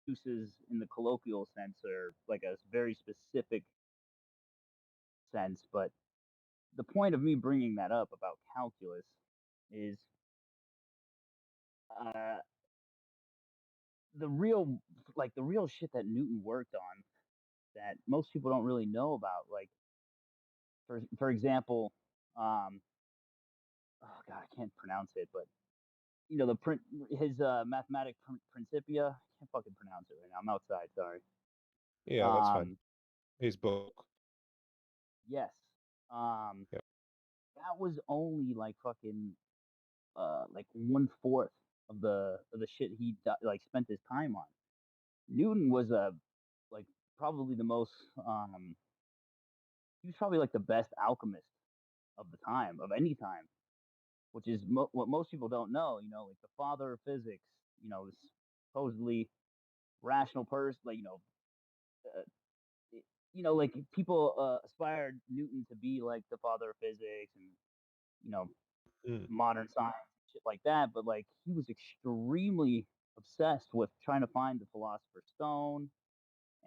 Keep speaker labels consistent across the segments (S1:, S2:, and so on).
S1: uses in the colloquial sense are like a very specific sense. But the point of me bringing that up about calculus is uh, the real the real shit that Newton worked on that most people don't really know about. Like for example, um, oh god, I can't pronounce it, but the print his mathematic principia. I can't fucking pronounce it right now. I'm outside. Sorry.
S2: Yeah, that's fine.
S1: Um,
S2: His book.
S1: yes. Um,
S2: Yeah.
S1: that was only like fucking like 1/4 of the shit he like spent his time on. Newton was a like probably the most he was probably like the best alchemist of the time of any time, which is what most people don't know. Like the father of physics. This supposedly rational person. Uh, like people aspired Newton to be like the father of physics and you know
S2: Mm.
S1: modern science, shit like that. But like he was extremely obsessed with trying to find the philosopher's stone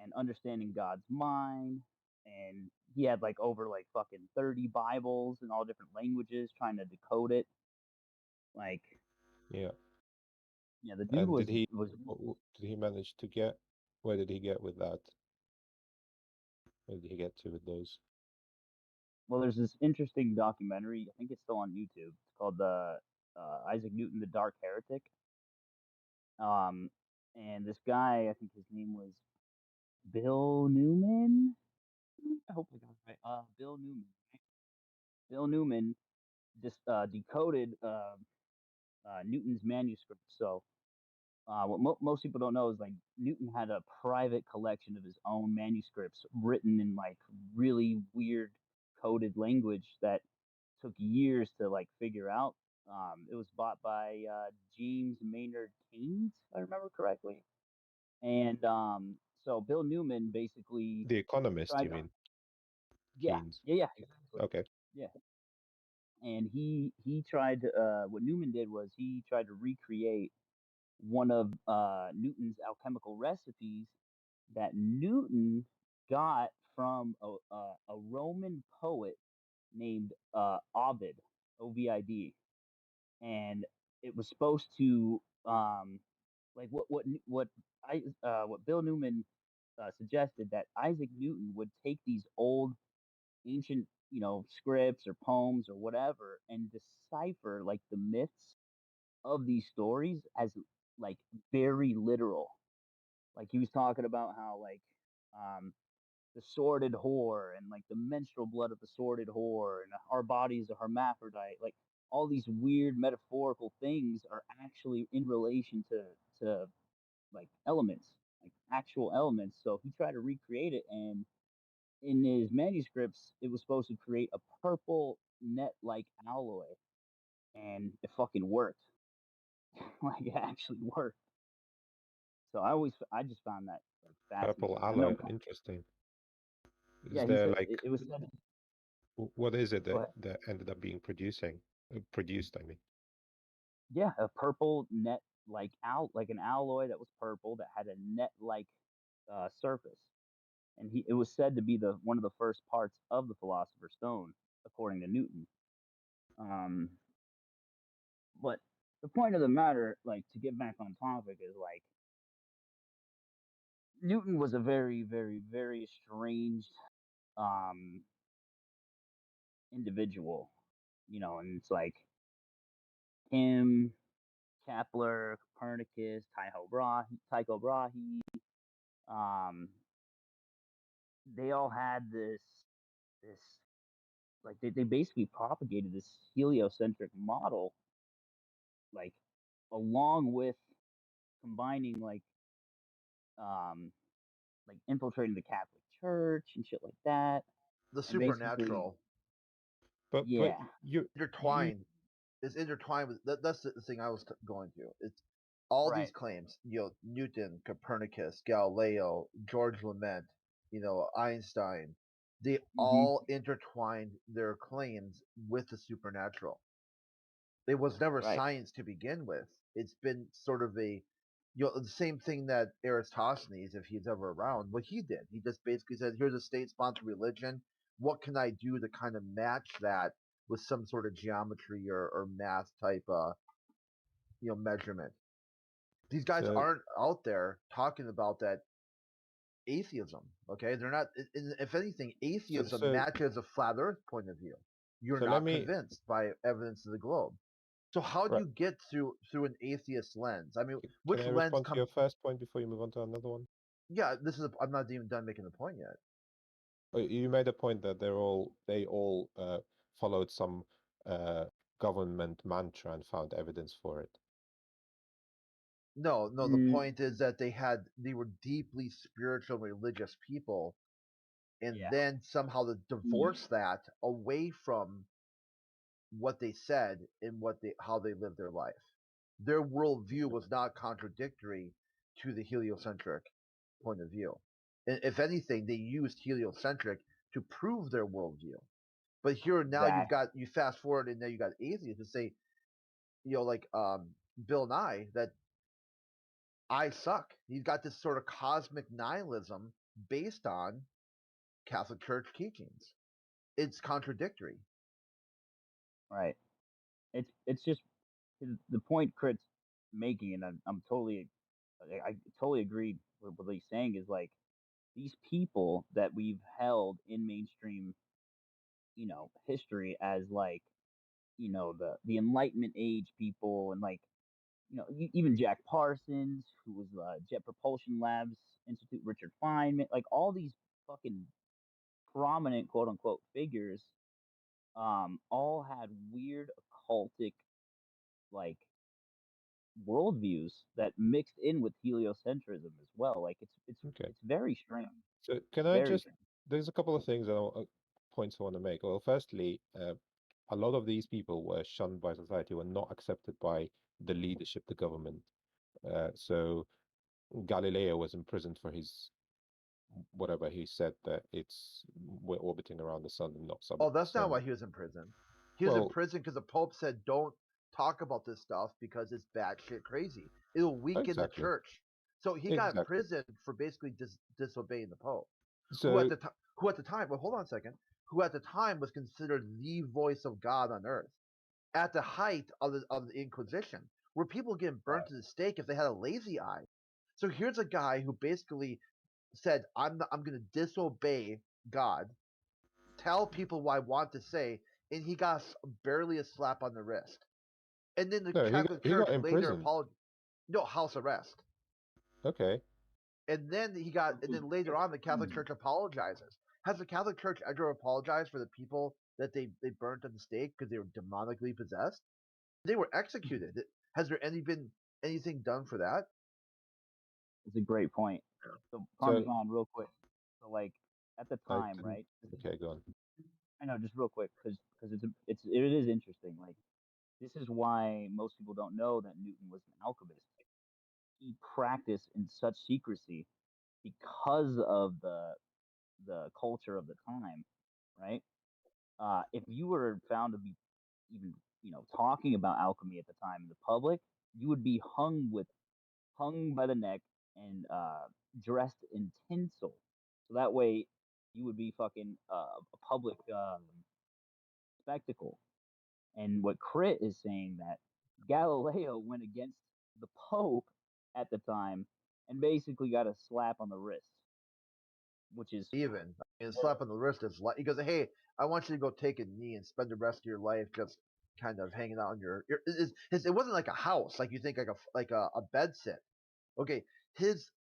S1: and understanding God's mind. And he had like over like fucking 30 Bibles in all different languages trying to decode it. Like,
S2: Yeah.
S1: yeah, the dude
S2: And
S1: was
S2: did he manage to get, where did he get with that? Where did he get to with those?
S1: well, there's this interesting documentary. I think it's still on YouTube. It's called the Isaac Newton, the Dark Heretic. Um, and this guy, I think his name was Bill Newman. I hope I got it right. Bill Newman. Right? Bill Newman just decoded Newton's manuscript. So what most people don't know is like Newton had a private collection of his own manuscripts written in like really weird coded language that took years to like figure out. It was bought by James Maynard Keynes, if I remember correctly. And so Bill Newman basically
S2: The Economist,
S1: tried
S2: you
S1: to,
S2: mean?
S1: yeah,
S2: Keynes.
S1: yeah, yeah, exactly.
S2: Okay.
S1: Yeah. And he tried to, what Newman did was he tried to recreate one of Newton's alchemical recipes that Newton got from a Roman poet named Ovid, Ovid, and it was supposed to like what Bill Newman suggested that Isaac Newton would take these old ancient scripts or poems or whatever and decipher like the myths of these stories as like very literal. Like he was talking about how like um the sordid whore and like the menstrual blood of the sordid whore and our body is a hermaphrodite. Like all these weird metaphorical things are actually in relation to like elements, like actual elements. So he tried to recreate it, and in his manuscripts, it was supposed to create a purple net-like alloy, and it fucking worked. Like it actually worked. So I just found that like
S2: Purple
S1: fascinating. I
S2: alloy.
S1: know.
S2: Interesting. Is
S1: Yeah, he
S2: there
S1: said
S2: like,
S1: it was said.
S2: what is it
S1: Go
S2: that
S1: ahead.
S2: ended up being produced, I mean?
S1: Yeah, a purple net like an alloy that was purple that had a net like surface, and it was said to be the one of the first parts of the Philosopher's Stone, according to Newton. Um, but the point of the matter, like to get back on topic, is like Newton was a very, very, very estranged um, individual, and it's like him, Kepler, Copernicus, Tycho Brahe, um, they all had this like they basically propagated this heliocentric model, like along with combining um like infiltrating the Catholic Church and shit like that,
S3: The
S1: and basically
S3: supernatural
S2: But
S1: yeah,
S2: you
S3: intertwined is intertwined with that's the thing I was going to. It's all these
S1: right,
S3: claims, Newton, Copernicus, Galileo, George Lament, Einstein, they
S1: hmm
S3: all intertwined their claims with the supernatural. It was never
S1: right,
S3: science to begin with. It's been sort of a the same thing that Eratosthenes, if he's ever around, what he did. He just basically said, "Here's a state-sponsored religion. What can I do to kind of match that with some sort of geometry or math type, measurement?" These guys
S2: So
S3: aren't out there talking about that atheism. Okay, they're not. If anything,
S2: so
S3: atheism
S2: so
S3: matches a flat Earth point of view. You're
S2: so let
S3: not
S2: me
S3: convinced by evidence of the globe. So how do
S2: right.
S3: you get through an atheist lens? I mean,
S2: Can
S3: which
S2: I
S3: lens
S2: respond to
S3: comes?
S2: your first point before you move on to another one?
S3: Yeah, this is. I'm not even done making the point yet.
S2: You made a point that they all followed some uh, government mantra and found evidence for it.
S3: No, no. The
S1: Mm,
S3: point is that they were deeply spiritual, religious people, and
S1: yeah.
S3: then somehow to divorce that away from what they said and how they lived their life. Their worldview was not contradictory to the heliocentric point of view. And if anything, they used heliocentric to prove their worldview. But here now
S1: Exactly.
S3: you fast forward and now you got atheists who say, like Bill Nye, that I suck. He's got this sort of cosmic nihilism based on Catholic Church teachings. It's contradictory.
S1: Right. It's just the point Crit's making, and I'm totally, I totally agree with what he's saying. Is like these people that we've held in mainstream, history as like, the Enlightenment age people, and like, even Jack Parsons, who was Jet Propulsion Labs Institute, Richard Feynman, like all these fucking prominent quote unquote figures, all had weird occultic like worldviews that mixed in with heliocentrism as well. Like
S2: Okay.
S1: it's very strange.
S2: So can I
S1: Very
S2: just?
S1: strange.
S2: There's a couple of things points I want to make. Well, firstly, a lot of these people were shunned by society, were not accepted by the leadership, the government. So Galileo was imprisoned for his whatever he said that we're orbiting around the sun and not
S3: Oh, that's not
S2: sun.
S3: why he was in prison. He was in
S2: Well,
S3: prison because the Pope said, "Don't talk about this stuff because it's batshit crazy. It'll weaken the
S2: exactly,
S3: church." So he got
S2: exactly.
S3: imprisoned for basically disobeying the Pope,
S2: So
S3: who at the time, well, hold on a second, who at the time was considered the voice of God on earth, at the height of the Inquisition, where people getting burnt
S1: Right.
S3: to the stake if they had a lazy eye. So here's a guy who basically said, I'm going to disobey God, tell people what I want to say, and he got barely a slap on the wrist. And then the
S2: no,
S3: Catholic
S2: he
S3: Church
S2: got
S3: later
S2: imprisoned.
S3: apologized. No, house arrest.
S2: Okay.
S3: And then and then later on, the Catholic Church apologizes. Has the Catholic Church ever apologized for the people that they burnt at the stake because they were demonically possessed? They were executed. Has there been anything done for that?
S1: It's a great point. So
S2: So
S1: Parmesan, real quick. So like at the
S2: I
S1: time,
S2: didn't.
S1: right?
S2: Okay, go on.
S1: I know, just real quick, because it is interesting. Like this is why most people don't know that Newton was an alchemist. He practiced in such secrecy because of the culture of the time, right? If you were found to be even talking about alchemy at the time in the public, you would be hung by the neck and dressed in tinsel. So that way, you would be fucking a public spectacle. And what Crit is saying that Galileo went against the Pope at the time and basically got a slap on the wrist, which is
S3: Even a slap on the wrist is like he goes, "Hey, I want you to go take a knee and spend the rest of your life just kind of hanging out on it wasn't like a house like you think like a bed sit. Okay, his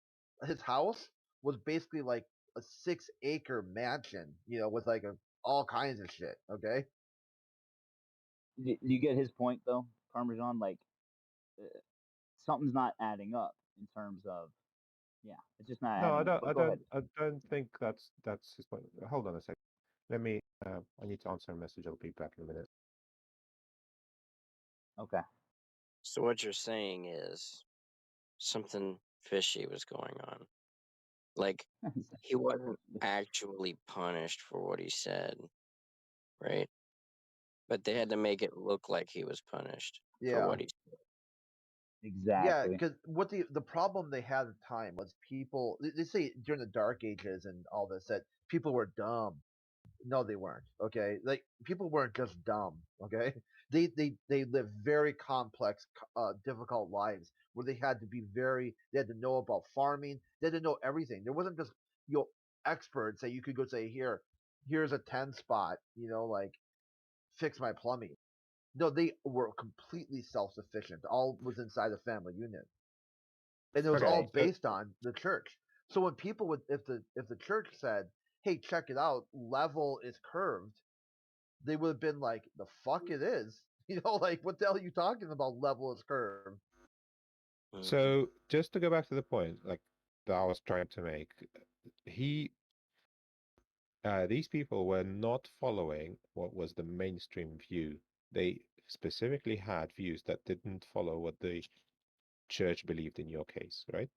S3: his house was basically like a 6-acre mansion, with like all kinds of shit. Okay,
S1: do you get his point though, Parmesan? Like uh, something's not adding up in terms of yeah, it's just not
S2: No,
S1: adding up. But go ahead.
S2: I don't think that's his point. Hold on a second. Let me. I need to answer a message. I'll be back in a minute.
S1: Okay.
S4: So what you're saying is something fishy was going on. Like he wasn't actually punished for what he said, right? But they had to make it look like he was punished for
S3: yeah.
S4: what he said.
S3: Yeah,
S1: Exactly.
S3: because what the problem they had at the time was people. They say during the Dark Ages and all this that people were dumb. No, they weren't. Okay, like people weren't just dumb. Okay, they lived very complex, difficult lives where they had to be very. They had to know about farming. They had to know everything. There wasn't just experts that you could go say here's a 10 spot. Like fix my plumbing. No, they were completely self sufficient. All was inside the family unit, and it was all
S1: Right.
S2: So
S3: based on the church. So when people would, if the church said, "Hey, check it out, level is curved," they would have been like, "The fuck it is." Like what the hell are you talking about? Level is curved.
S4: Mhm.
S2: so just to go back to the point, like that I was trying to make, he these people were not following what was the mainstream view. They specifically had views that didn't follow what the church believed in your case, right?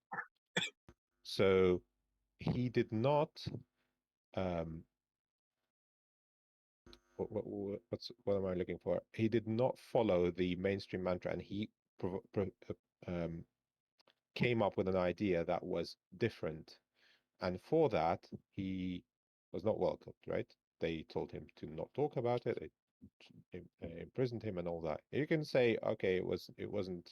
S2: So he did not um what am I looking for? He did not follow the mainstream mantra, and he came up with an idea that was different. And for that, he was not welcomed, right? They told him to not talk about it. They imprisoned him and all that. You can say, okay, it wasn't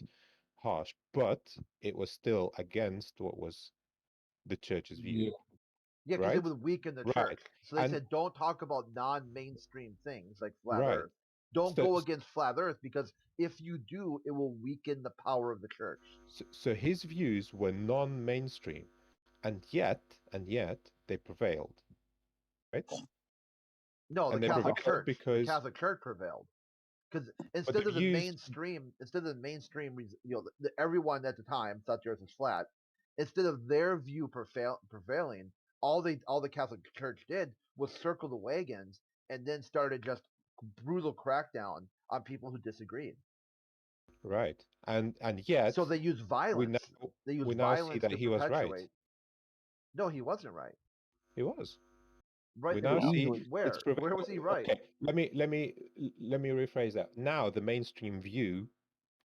S2: harsh, but it was still against what was the church's view,
S1: Yeah.
S3: Yeah, because it
S2: right?
S3: would weaken the
S2: Right.
S3: church. So they
S2: And
S3: said, don't talk about non-mainstream things like flat
S2: right.
S3: Earth. Don't
S2: So
S3: go against flat Earth because if you do, it will weaken the power of the church.
S2: so his views were non-mainstream, and yet they prevailed, right?
S3: No, the
S2: And they
S3: Catholic
S2: prevailed
S3: Church. The
S2: because,
S3: Catholic Church prevailed. Because
S2: but they used
S3: instead of the mainstream, everyone at the time thought the Earth was flat. Instead of their view prevailing, all the Catholic Church did was circle the wagons and then started just brutal crackdown on people who disagreed.
S2: right, and yet
S3: So they use
S2: we now
S3: violence. They use
S2: we now see
S3: violence
S2: that
S3: to
S2: he was right.
S3: perpetuate. No, he wasn't right.
S2: He was.
S3: Right
S2: We
S3: in
S2: now
S3: what?
S2: see
S1: Easily.
S2: it's
S3: Where?
S2: prevailed.
S3: Where was he right?
S2: Okay, let me rephrase that. Now the mainstream view,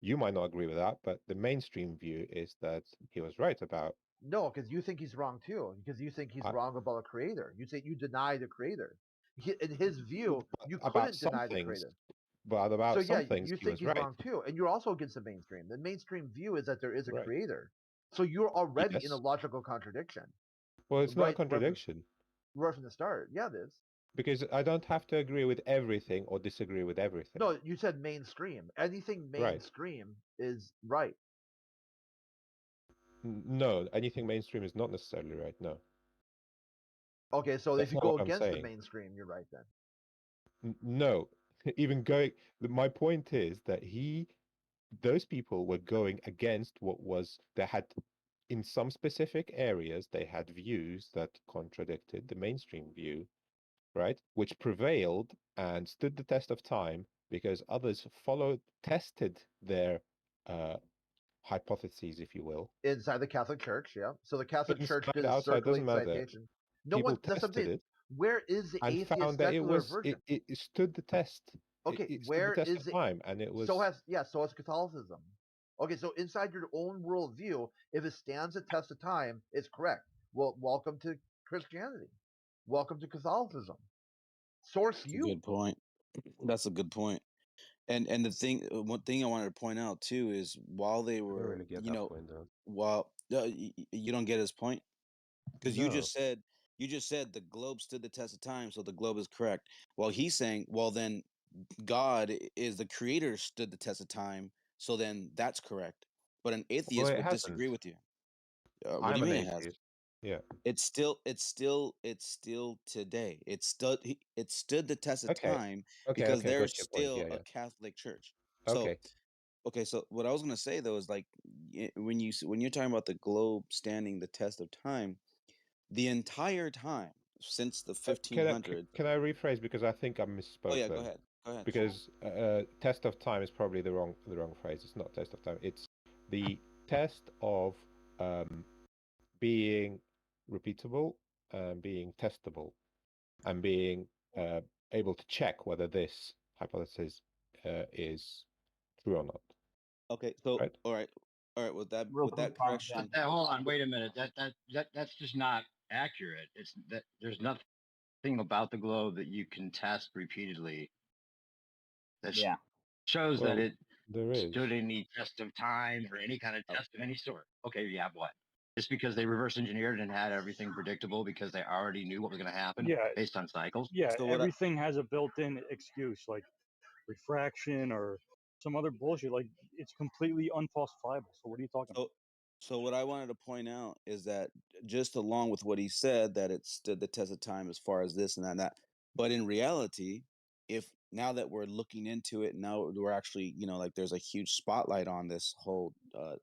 S2: you might not agree with that, but the mainstream view is that he was right about.
S3: No, because you think he's wrong too. Because you think he's
S2: uh,
S3: wrong about a creator. You say you deny the creator. In his view, you
S2: about
S3: couldn't
S2: some
S3: deny the
S2: things,
S3: creator.
S2: but
S3: So
S2: about
S3: yeah,
S2: some things
S3: you
S2: he
S3: think
S2: was
S3: he's
S2: right.
S3: wrong too, and you're also against the mainstream. The mainstream view is that there is a
S2: Right.
S3: creator. So you're already in a
S2: Yes.
S3: logical contradiction,
S2: Well, it's not a
S3: right from
S2: contradiction
S3: right from the start. Yeah, it is.
S2: because I don't have to agree with everything or disagree with everything.
S3: No, you said mainstream. Anything
S2: Right.
S3: mainstream is right.
S2: No, anything mainstream is not necessarily right. No,
S3: Okay, so if
S2: that's
S3: you
S2: not
S3: go
S2: what I'm
S3: against the
S2: saying.
S3: mainstream, you're right then.
S2: No, even going. My point is that those people were going against what was they had in some specific areas. They had views that contradicted the mainstream view, right? Which prevailed and stood the test of time because others tested their uh, hypotheses, if you will.
S3: Inside the Catholic Church, yeah. So the Catholic Church
S2: Inside,
S3: did a
S2: outside, doesn't
S3: circulating
S2: matter.
S3: citation. No
S2: People
S3: one. That's
S2: tested
S3: something.
S2: it
S3: Where is the
S2: and
S3: atheist
S2: found that
S3: secular version?
S2: it stood the test.
S3: Okay,
S2: It stood the
S3: where
S2: test
S3: is
S2: of
S3: it?
S2: time, and it
S3: So
S2: was
S3: has Catholicism. Okay, so inside your own worldview, if it stands the test of time, it's correct. Well, welcome to Christianity. Welcome to Catholicism. Source
S5: That's a
S3: you.
S5: good point. That's a good point. And the thing, one thing I wanted to point out too is while they
S2: I don't
S5: were,
S2: really get that point though.
S5: while you don't get his point because
S2: No.
S5: you just said the globe stood the test of time, so the globe is correct. Well, he's saying, well, then God is the creator stood the test of time, so then that's correct. But an
S2: Well,
S5: atheist
S2: it
S5: would disagree
S2: hasn't.
S5: with you. What do
S2: I'm
S5: you
S2: an
S5: mean it has?
S2: atheist. Yeah.
S5: It's still today. It stood the test of
S2: Okay.
S5: time
S2: Okay.
S5: because
S2: Okay.
S5: there's
S2: Got your point.
S5: still
S2: Yeah.
S5: a
S2: Yeah.
S5: Catholic church. So
S2: Okay.
S5: okay, so what I was gonna say though is like when you're talking about the globe standing the test of time, the entire time since the
S2: Can
S5: 1500s.
S2: can I rephrase because I think I
S5: Oh
S2: misspoke
S5: yeah, go
S2: then.
S5: ahead. Go ahead.
S2: Because test of time is probably the wrong phrase. It's not test of time. It's the test of um, being repeatable and being testable and being uh, able to check whether this hypothesis is true or not.
S5: Okay, so
S2: Right?
S5: all right. All right, with
S1: Real
S5: that
S1: quick, Parmesan.
S5: correction,
S6: Hold on, wait a minute. That's just not accurate. It's that there's nothing about the globe that you can test repeatedly that
S1: Yeah.
S6: shows that
S2: Well,
S6: it
S2: there is.
S6: stood any test of time or any kind of test of any sort. Okay, yeah, what? Just because they reverse engineered and had everything predictable because they already knew what was going to happen
S7: Yeah,
S6: based on cycles.
S7: yeah.
S5: So what I-
S7: Everything has a built-in excuse, like refraction or some other bullshit. Like it's completely unfalsifiable. So what are you talking about?
S5: so what I wanted to point out is that just along with what he said, that it stood the test of time as far as this and that, and that. But in reality, if now that we're looking into it, now we're actually, like there's a huge spotlight on this whole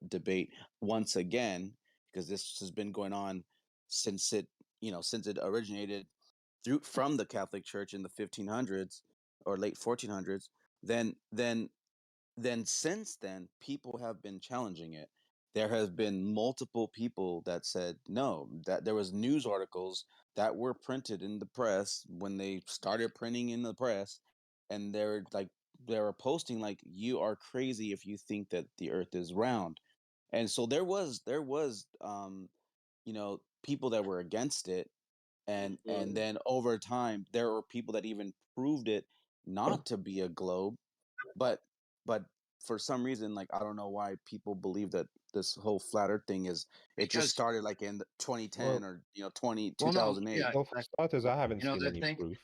S5: debate once again, because this has been going on since it originated from the Catholic Church in the 1500s or late 1400s. Then since then, people have been challenging it. There has been multiple people that said no, that there was news articles that were printed in the press when they started printing in the press, and they were posting like, you are crazy if you think that the earth is round. And so there was people that were against it, and then over time there were people that even proved it not to be a globe, but but for some reason, like I don't know why people believe that this whole flat earth thing it just
S6: Because
S5: started like in 2010
S2: Well,
S5: or
S6: no,
S5: 2008.
S6: yeah,
S2: well, for starters, I haven't seen any proof.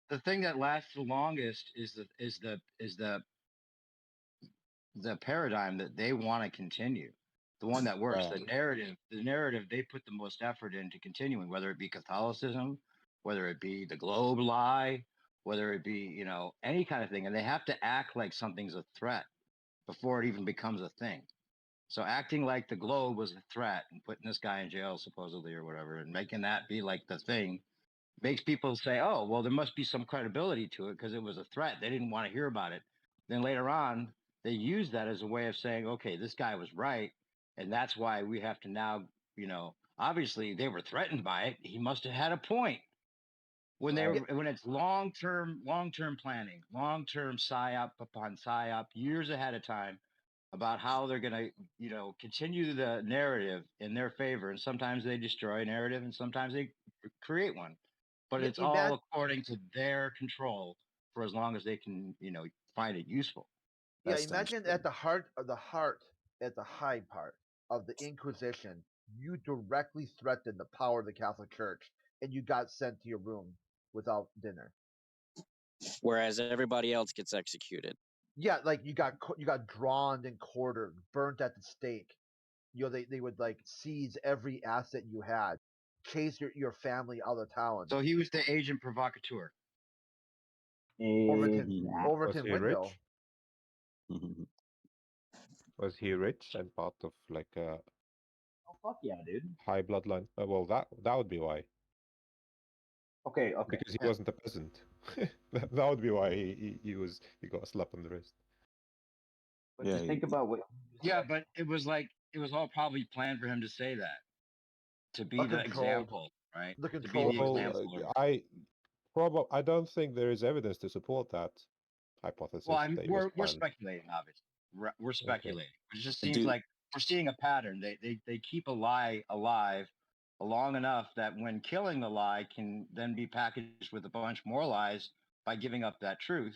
S6: the thing that lasts the longest is the paradigm that they want to continue, the one that works,
S5: Right.
S6: the narrative they put the most effort into continuing, whether it be Catholicism, whether it be the globe lie, whether it be any kind of thing, and they have to act like something's a threat before it even becomes a thing. So acting like the globe was a threat and putting this guy in jail supposedly or whatever, and making that be like the thing, makes people say, oh, well, there must be some credibility to it because it was a threat. They didn't want to hear about it. Then later on, they use that as a way of saying, okay, this guy was right. And that's why we have to now, obviously they were threatened by it. He must have had a point. When it's long-term planning, long-term psyop upon psyop, years ahead of time about how they're going to, continue the narrative in their favor. And sometimes they destroy a narrative and sometimes they create one, but it's all according to their control for as long as they can, find it useful.
S3: Yeah,
S5: That sounds
S3: imagine
S5: true.
S3: at the high part of the Inquisition, you directly threatened the power of the Catholic Church, and you got sent to your room without dinner.
S4: Whereas everybody else gets executed.
S3: Yeah, like you got drawn and quartered, burnt at the stake. They would like seize every asset you had, chase your family out of town.
S6: So he was the agent provocateur.
S1: Exactly.
S2: Was
S3: Overton
S2: he
S3: Window.
S2: rich? Was he rich and part of like a
S1: Oh fuck yeah, dude.
S2: high bloodline? Well, that would be why.
S1: Okay.
S2: Because he wasn't a peasant. That would be why he got a slap on the wrist.
S1: But just think about what.
S6: Yeah, but it was all probably planned for him to say that, to be the example, right?
S3: The
S6: To be the
S3: control.
S6: example.
S2: I don't think there is evidence to support that hypothesis.
S6: Well,
S2: that he was
S6: we're
S2: planned.
S6: speculating, obviously. We're speculating. It just seems
S5: Dude.
S6: like we're seeing a pattern. They keep a lie alive long enough that when killing the lie can then be packaged with a bunch more lies by giving up that truth,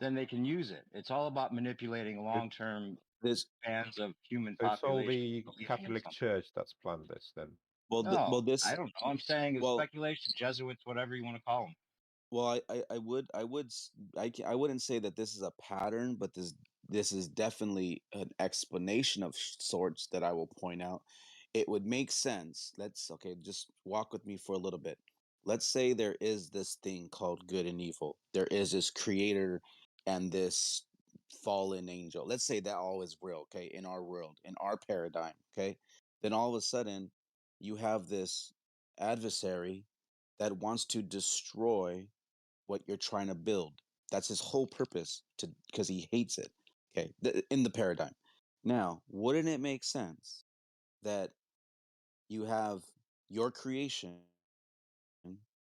S6: then they can use it. It's all about manipulating long-term spans of human
S2: It's all
S6: population.
S2: the Catholic Church that's planned this then.
S6: Well, I don't know. I'm saying it's speculation, Jesuits, whatever you want to call them.
S5: Well, I wouldn't say that this is a pattern, but this is definitely an explanation of sorts that I will point out. It would make sense. Just walk with me for a little bit. Let's say there is this thing called good and evil. There is this creator and this fallen angel. Let's say that all is real, okay, in our world, in our paradigm, okay? Then all of a sudden, you have this adversary that wants to destroy what you're trying to build. That's his whole purpose, because he hates it. Okay, in the paradigm. Now, wouldn't it make sense that you have your creation,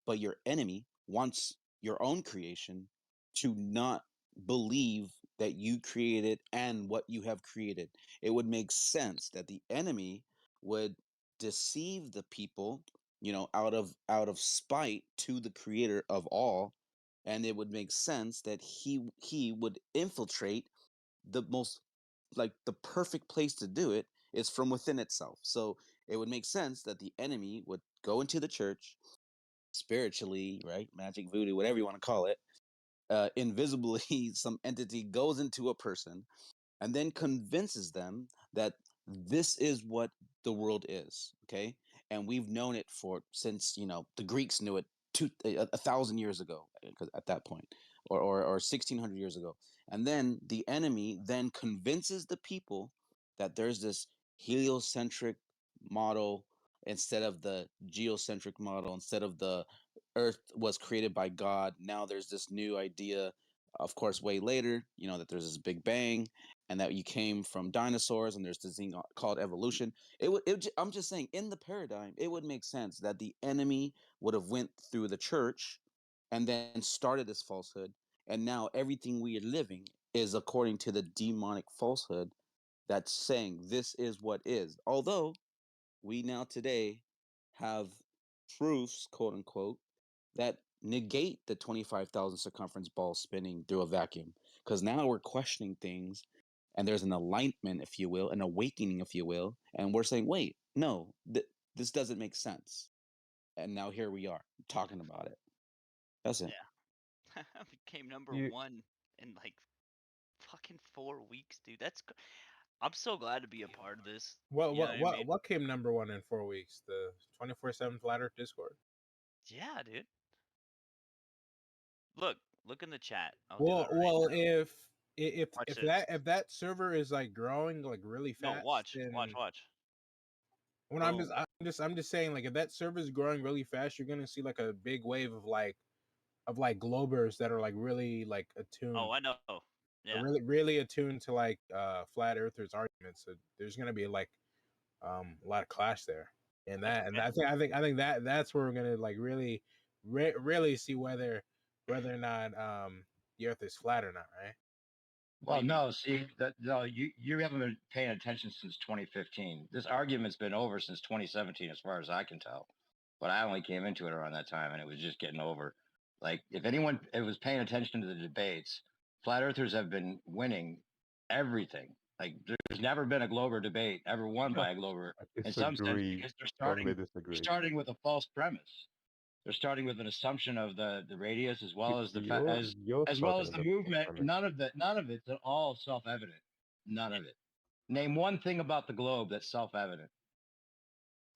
S5: but your enemy wants your own creation to not believe that you created and what you have created. It would make sense that the enemy would deceive the people, out of spite to the creator of all, and it would make sense that he would infiltrate the most, like, the perfect place to do it is from within itself. So it would make sense that the enemy would go into the church spiritually, right? Magic, voodoo, whatever you want to call it. Invisibly, some entity goes into a person and then convinces them that this is what the world is. Okay, and we've known it since the Greeks knew it 1,000 years ago, because at that point, or 1,600 years ago. And then the enemy then convinces the people that there's this heliocentric model instead of the geocentric model. Instead of the earth was created by God, now there's this new idea, of course, way later, that there's this big bang, and that you came from dinosaurs, and there's this thing called evolution. I'm just saying, in the paradigm, it would make sense that the enemy would have went through the church and then started this falsehood, and now everything we are living is according to the demonic falsehood that's saying this is what is. Although we now today have proofs, quote unquote, that negate the 25,000 circumference ball spinning through a vacuum. Because now we're questioning things, and there's an alignment, if you will, an awakening, if you will, and we're saying, wait, no, this doesn't make sense. And now here we are talking about it. That's it.
S8: Yeah. Became number
S2: You-
S8: 1 in like fucking 4 weeks, dude. I'm so glad to be a part of this.
S9: What
S8: You know
S9: what
S8: I
S9: what
S8: mean?
S9: what came number 1 in 4 weeks? The 24/7 Flat Earth Discord.
S8: Yeah, dude. Look in the chat. I'll
S9: Well,
S8: do it right now. Watch
S9: if
S8: this.
S9: that server is like growing like really
S8: No,
S9: fast,
S8: watch.
S9: then when
S8: Boom.
S9: I'm just saying, like, if that server is growing really fast, you're gonna see like a big wave of globers that are like really like attuned.
S8: Oh, I know. Yeah.
S9: Really really attuned to like flat earthers arguments. So there's gonna be like a lot of clash there. And I think that's where we're gonna like really really see whether or not the earth is flat or not, right?
S6: Well, no, see you haven't been paying attention since 2015. This argument's been over since 2017, as far as I can tell. But I only came into it around that time, and it was just getting over. Like, if anyone was paying attention to the debates, flat earthers have been winning everything. Like, there's never been a Glober debate ever won by a Glober in some sense, because
S2: strongly disagree.
S6: they're starting with a false premise. They're starting with an assumption of the radius, as well as the as well as the movement. None of it's at all self-evident. None of it. Name one thing about the globe that's self-evident.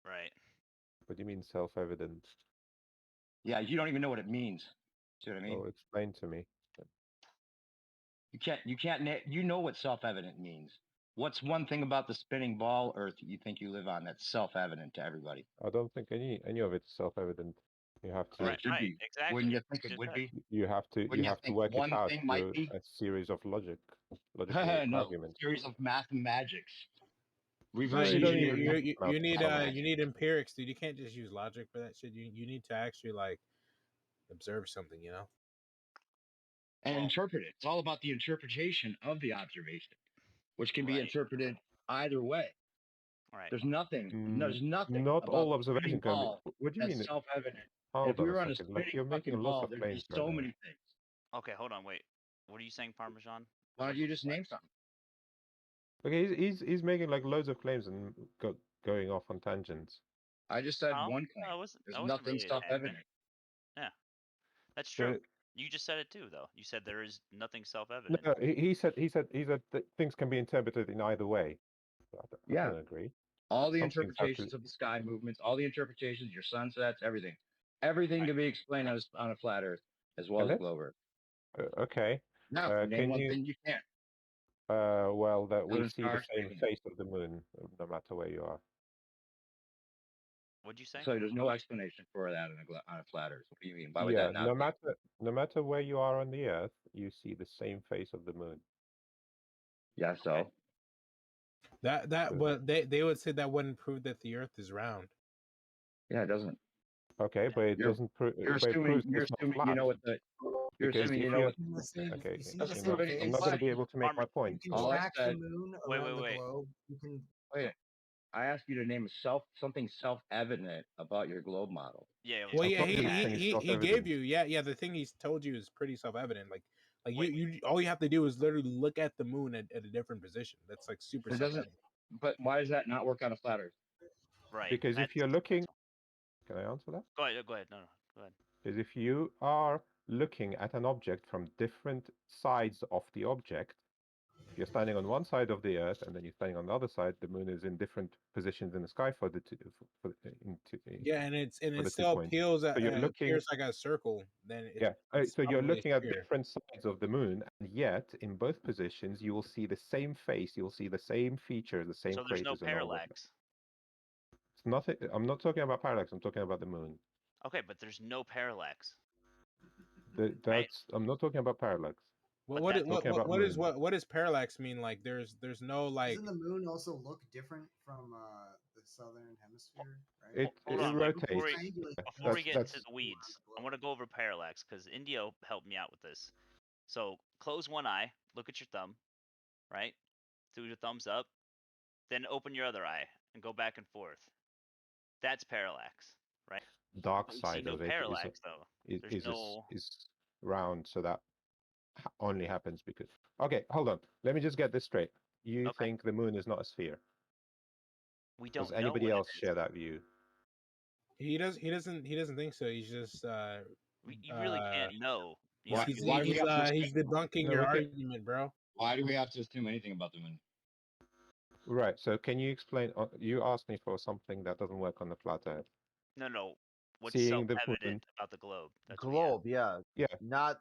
S8: Right.
S2: What do you mean self-evident?
S6: Yeah, you don't even know what it means. See what I mean?
S2: Oh, explain to me.
S6: You can't. You know what self-evident means. What's one thing about the spinning ball Earth that you think you live on that's self-evident to everybody?
S2: I don't think any of it's self-evident. You have to.
S8: Right. Exactly.
S6: Wouldn't you think it would be?
S2: You have to work it out through a series of logical
S6: no,
S2: arguments.
S6: Series of mathematics.
S9: Right, you need empirics, dude. You can't just use logic for that shit. You need to actually like observe something, you know?
S6: And interpret it. It's all about the interpretation of the observation, which can be interpreted either way.
S8: Right.
S6: There's nothing.
S2: Not all observation can be. What do you mean?
S6: Self-evident.
S2: If we were on a spinning
S6: you're making lots of claims. There's so many things.
S8: Okay, hold on, wait. What are you saying, Parmesan?
S6: Why don't you just name something?
S2: Okay, he's making like loads of claims and going off on tangents.
S6: I just said one claim. There's nothing self-evident.
S8: Yeah, that's true. You just said it too, though. You said there is nothing self-evident.
S2: No, he said that things can be interpreted in either way. I don't agree.
S6: All the interpretations of the sky movements, all the interpretations, your sunsets, everything. Everything can be explained on a flat Earth as well as globe Earth.
S2: Okay.
S6: Now, name one thing you can't.
S2: Well, that we see the same face of the moon, no matter where you are.
S8: What'd you say?
S6: So there's no explanation for that on a flat Earth. What do you mean? Why would that not?
S2: No matter where you are on the Earth, you see the same face of the moon.
S6: Yeah. So.
S9: But they would say that wouldn't prove that the Earth is round.
S6: Yeah, it doesn't.
S2: Okay, but it doesn't prove.
S6: You're assuming you know what the. You're
S2: Because
S6: assuming
S2: if
S6: you know
S2: you're
S6: what.
S10: In the same,
S2: okay,
S10: you see
S6: That's
S10: the
S2: I'm
S10: same
S2: not
S6: but
S2: I'm
S10: phase.
S2: not going to be
S6: but
S2: able to make my
S8: Farmer,
S2: point.
S10: You can
S6: all I
S10: track the
S6: said.
S10: moon
S8: wait,
S10: around the
S8: wait.
S10: globe. You can.
S6: Wait, I asked you to name something self-evident about your globe model.
S8: Yeah, it was
S9: Well,
S2: I
S9: yeah,
S2: thought
S8: pretty
S2: this
S8: bad.
S2: thing is
S9: he gave
S2: self-evident.
S9: you, yeah, the thing he's told you is pretty self-evident. Like
S8: Wait,
S9: you all you have to do is literally look at the moon at a different position. That's like super
S6: It doesn't.
S9: self-evident.
S6: But why does that not work on a flat Earth?
S8: right.
S2: Because
S8: That's
S2: if you're looking, can I answer that?
S8: go ahead. Go ahead. No, go ahead.
S2: Because if you are looking at an object from different sides of the object, if you're standing on one side of the Earth and then you're standing on the other side, the moon is in different positions in the sky for the two,
S9: Yeah, and
S2: for
S9: it
S2: the 2
S9: still
S2: points.
S9: appeals
S2: So you're looking,
S9: appears like a circle. Then
S2: yeah.
S9: it's
S2: So you're
S9: probably a
S2: looking at
S9: sphere.
S2: different sides of the moon, and yet in both positions you will see the same face, you will see the same features, the same
S8: So there's no
S2: craters, and all of that.
S8: parallax.
S2: It's nothing. I'm not talking about parallax. I'm talking about the moon.
S8: Okay, but there's no parallax.
S2: That's. I'm not talking about parallax.
S9: Well,
S8: But that's
S2: Talking about moon.
S9: what does parallax mean? Like there's no like.
S10: Doesn't the moon also look different from the southern hemisphere? Right.
S8: Hold
S2: It
S8: on. Wait, before
S2: rotates.
S8: we get into
S2: That's
S8: the weeds, I want to go over parallax because Indio helped me out with this. So close one eye, look at your thumb, right? Do your thumbs up, then open your other eye and go back and forth. That's parallax, right?
S2: dark
S8: You see
S2: side
S8: no
S2: of it
S8: parallax though. There's no.
S2: is round, so that only happens because. Okay, hold on. Let me just get this straight. You
S8: Okay.
S2: think the moon is not a sphere?
S8: We don't
S2: Does
S8: know
S2: anybody
S8: what
S2: else
S8: it is.
S2: share that view?
S9: He doesn't think so. He's just
S8: You really can't know. You
S6: Why,
S8: know,
S9: he's
S6: why do we have to
S9: he's debunking
S2: No,
S9: your
S2: we can-
S9: argument, bro.
S6: Why do we have to assume anything about the moon?
S2: Right. So can you explain? You asked me for something that doesn't work on the flat Earth.
S8: no. What's
S2: Seeing the moon.
S8: self-evident about the globe? That's what he asked.
S3: Globe, yeah.
S2: Yeah.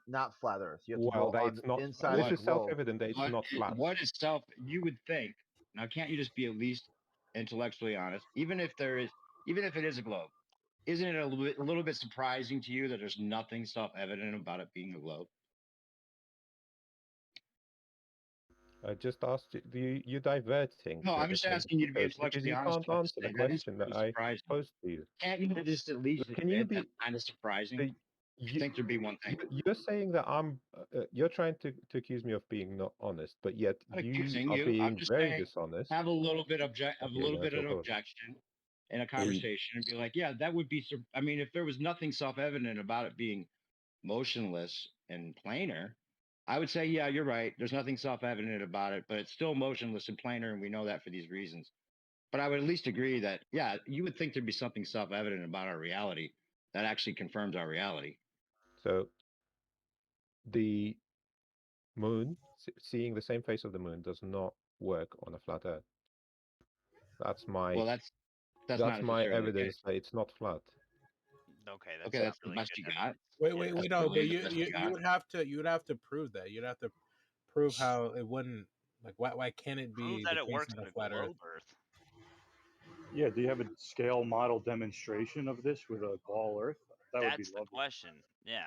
S3: Not flat Earth. You have to
S2: Well,
S3: go
S2: that
S3: on
S2: it's not.
S3: inside
S2: This
S3: the
S2: is
S3: globe.
S2: self-evident that it's not flat.
S6: What is you would think, now can't you just be at least intellectually honest? Even if it is a globe, isn't it a little bit surprising to you that there's nothing self-evident about it being a globe?
S2: I just asked you. You're diverting.
S6: No,
S2: to a
S6: I'm just
S2: different
S6: asking you to be
S2: topic because
S6: intellectually
S2: you
S6: honest
S2: can't
S6: about
S2: answer the
S6: this. That is
S2: question that
S6: pretty
S2: I
S6: surprising.
S2: posed to you.
S6: Can't you just at least
S2: Can you
S6: admit
S2: be?
S6: that's kind of surprising?
S2: So
S6: You think there'd be one thing?
S2: You're saying that you're trying to accuse me of being not honest, but yet
S6: I'm not
S2: you
S6: accusing
S2: are
S6: you. I'm
S2: being
S6: just
S2: very
S6: saying
S2: dishonest.
S6: have a little bit of an
S2: course.
S6: objection in a conversation and be like, yeah, that would be. I mean, if there was nothing self-evident about it being motionless and planar, I would say, yeah, you're right. There's nothing self-evident about it, but it's still motionless and planar, and we know that for these reasons. But I would at least agree that, yeah, you would think there'd be something self-evident about our reality that actually confirms our reality.
S2: So the moon, seeing the same face of the moon, does not work on a flat Earth. That's my
S6: Well, that's
S2: that's
S6: not
S2: my
S6: necessarily the
S2: evidence
S6: case.
S2: that it's not flat.
S8: Okay, that's
S6: Okay,
S8: not
S6: that's the
S8: really
S6: best
S8: good
S6: you
S8: evidence.
S6: got.
S9: Wait,
S6: That's
S9: no, but
S6: really the best you
S9: you
S6: got.
S9: would have to prove that. You'd have to prove how it wouldn't like why can't it
S8: Prove
S9: be
S8: that
S9: the
S8: it
S9: case
S8: works
S9: on
S8: on
S9: a
S8: a
S9: flat Earth?
S8: globe Earth.
S7: Yeah, do you have a scale model demonstration of this with a ball Earth? That would be
S8: That's the
S7: lovely.
S8: question. Yeah.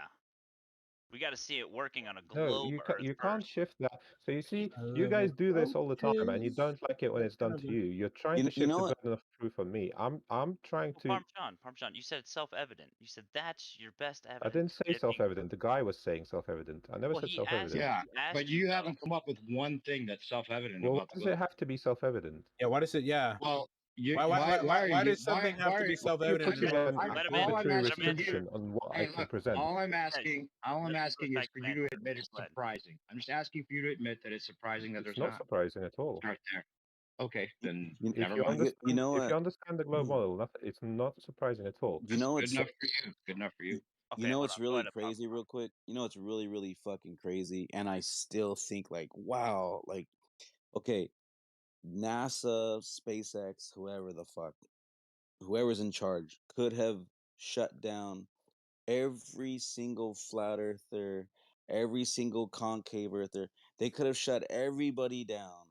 S8: We got to see it working on a
S2: No,
S8: globe Earth
S2: you can't
S8: first.
S2: shift that. So you see,
S9: A
S2: you guys
S9: little
S2: do this all the time, and you
S9: focus.
S2: don't like it when it's done to you. You're trying to
S5: You
S2: shift
S5: know
S2: the
S5: what?
S2: burden of proof on me. I'm trying
S8: Well,
S2: to.
S8: Parmesan, you said it's self-evident. You said that's your best evidence.
S2: I didn't say
S8: If you-
S2: self-evident. The guy was saying self-evident. I never
S8: Well,
S2: said
S8: he asked.
S2: self-evident.
S6: Yeah,
S8: He asked
S6: but you haven't come up with one thing that's self-evident
S2: Well, why
S6: about the
S2: does
S6: globe.
S2: it have to be self-evident?
S9: Yeah, why does it? Yeah.
S6: Well,
S9: Why does something have to be
S2: You're
S9: self-evident?
S2: putting
S8: Let
S2: an
S8: him in.
S2: arbitrary
S8: Let him in.
S2: restriction on what I
S6: Hey,
S2: can
S6: look,
S2: present.
S6: all I'm
S8: Guys,
S6: asking
S8: let's
S6: is
S8: respect
S6: for
S8: the
S6: you to
S8: man
S6: admit
S8: first.
S6: it's
S8: Go ahead.
S6: surprising. I'm just asking for you to admit that it's surprising that
S2: It's
S6: there's
S2: not
S6: not.
S2: surprising at all.
S6: Start there. Okay, then
S5: You-
S6: never
S2: If you
S6: mind.
S2: understand,
S5: you know
S2: if
S5: what?
S2: you understand the globe model, it's not surprising at all.
S5: You know
S6: Good
S5: what's
S6: enough for you. Good enough for you.
S8: Okay,
S5: you know
S8: hold
S5: what's
S8: on. Go
S5: really
S8: ahead, Parmesan.
S5: crazy, real quick? You know what's really, really fucking crazy? And I still think like, wow, like, okay, NASA, SpaceX, whoever the fuck, whoever's in charge could have shut down every single flat earther, every single concave earther. They could have shut everybody down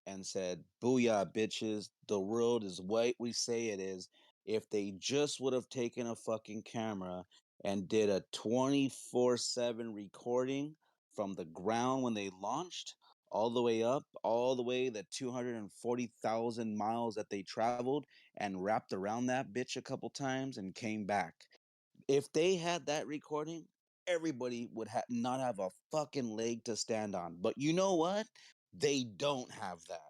S5: and said, "Booyah, bitches! The world is what we say it is." If they just would have taken a fucking camera and did a 24/7 recording from the ground when they launched all the way up, all the way the 240,000 miles that they traveled and wrapped around that bitch a couple times and came back. If they had that recording, everybody would not have a fucking leg to stand on. But you know what? They don't have that.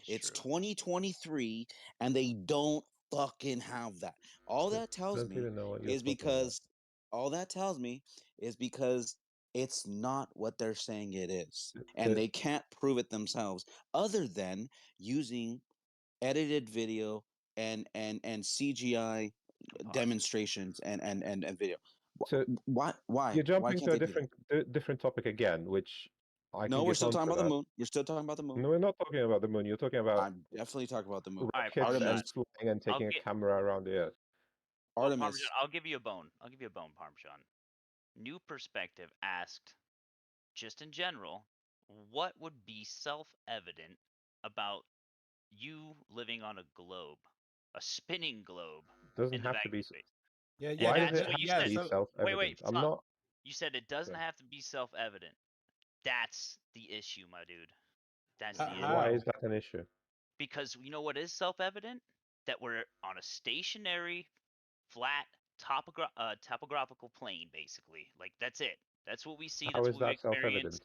S5: It's
S8: true.
S5: 2023 and they don't fucking have that. All that tells
S2: Don't
S5: me
S2: even know what you're
S5: is
S2: talking about.
S5: because all that tells me is because it's not what they're saying it is. And they can't prove it themselves other than using edited video and CGI demonstrations and video.
S2: So
S5: Why
S2: you're
S5: why
S2: jumping
S5: can't
S2: to a
S5: they do that?
S2: different topic again, which I
S5: No,
S2: can
S5: we're
S2: get
S5: still talking
S2: onto
S5: about the
S2: that.
S5: moon. We're still talking about the moon.
S2: No, we're not talking about the moon. You're talking about
S5: I'm definitely talking about the moon.
S8: All right,
S2: rockets and
S8: Parmesan.
S2: flying and
S8: I'll
S2: taking a
S8: get-
S2: camera around the Earth.
S8: Well,
S5: Artemis.
S8: Parmesan, I'll give you a bone. I'll give you a bone, Parmesan. New Perspective asked, just in general, what would be self-evident about you living on a globe, a spinning globe
S2: Doesn't
S8: in the
S2: have to be.
S8: vacuum space?
S9: Yeah,
S8: And
S9: yeah.
S2: Why does
S8: that's
S2: it
S8: what
S2: have
S8: you
S2: to
S8: said.
S2: be
S9: So
S2: self-evident?
S8: Wait,
S2: I'm
S8: stop.
S2: not.
S8: You said it doesn't
S2: Yeah.
S8: have to be self-evident. That's the issue, my dude. That's the issue.
S2: Why is that an issue?
S8: Because you know what is self-evident? That we're on a stationary, flat, topographical plane, basically. Like, that's it. That's what we see.
S2: How
S8: That's
S2: is
S8: what we
S2: that
S8: experience.
S2: self-evident?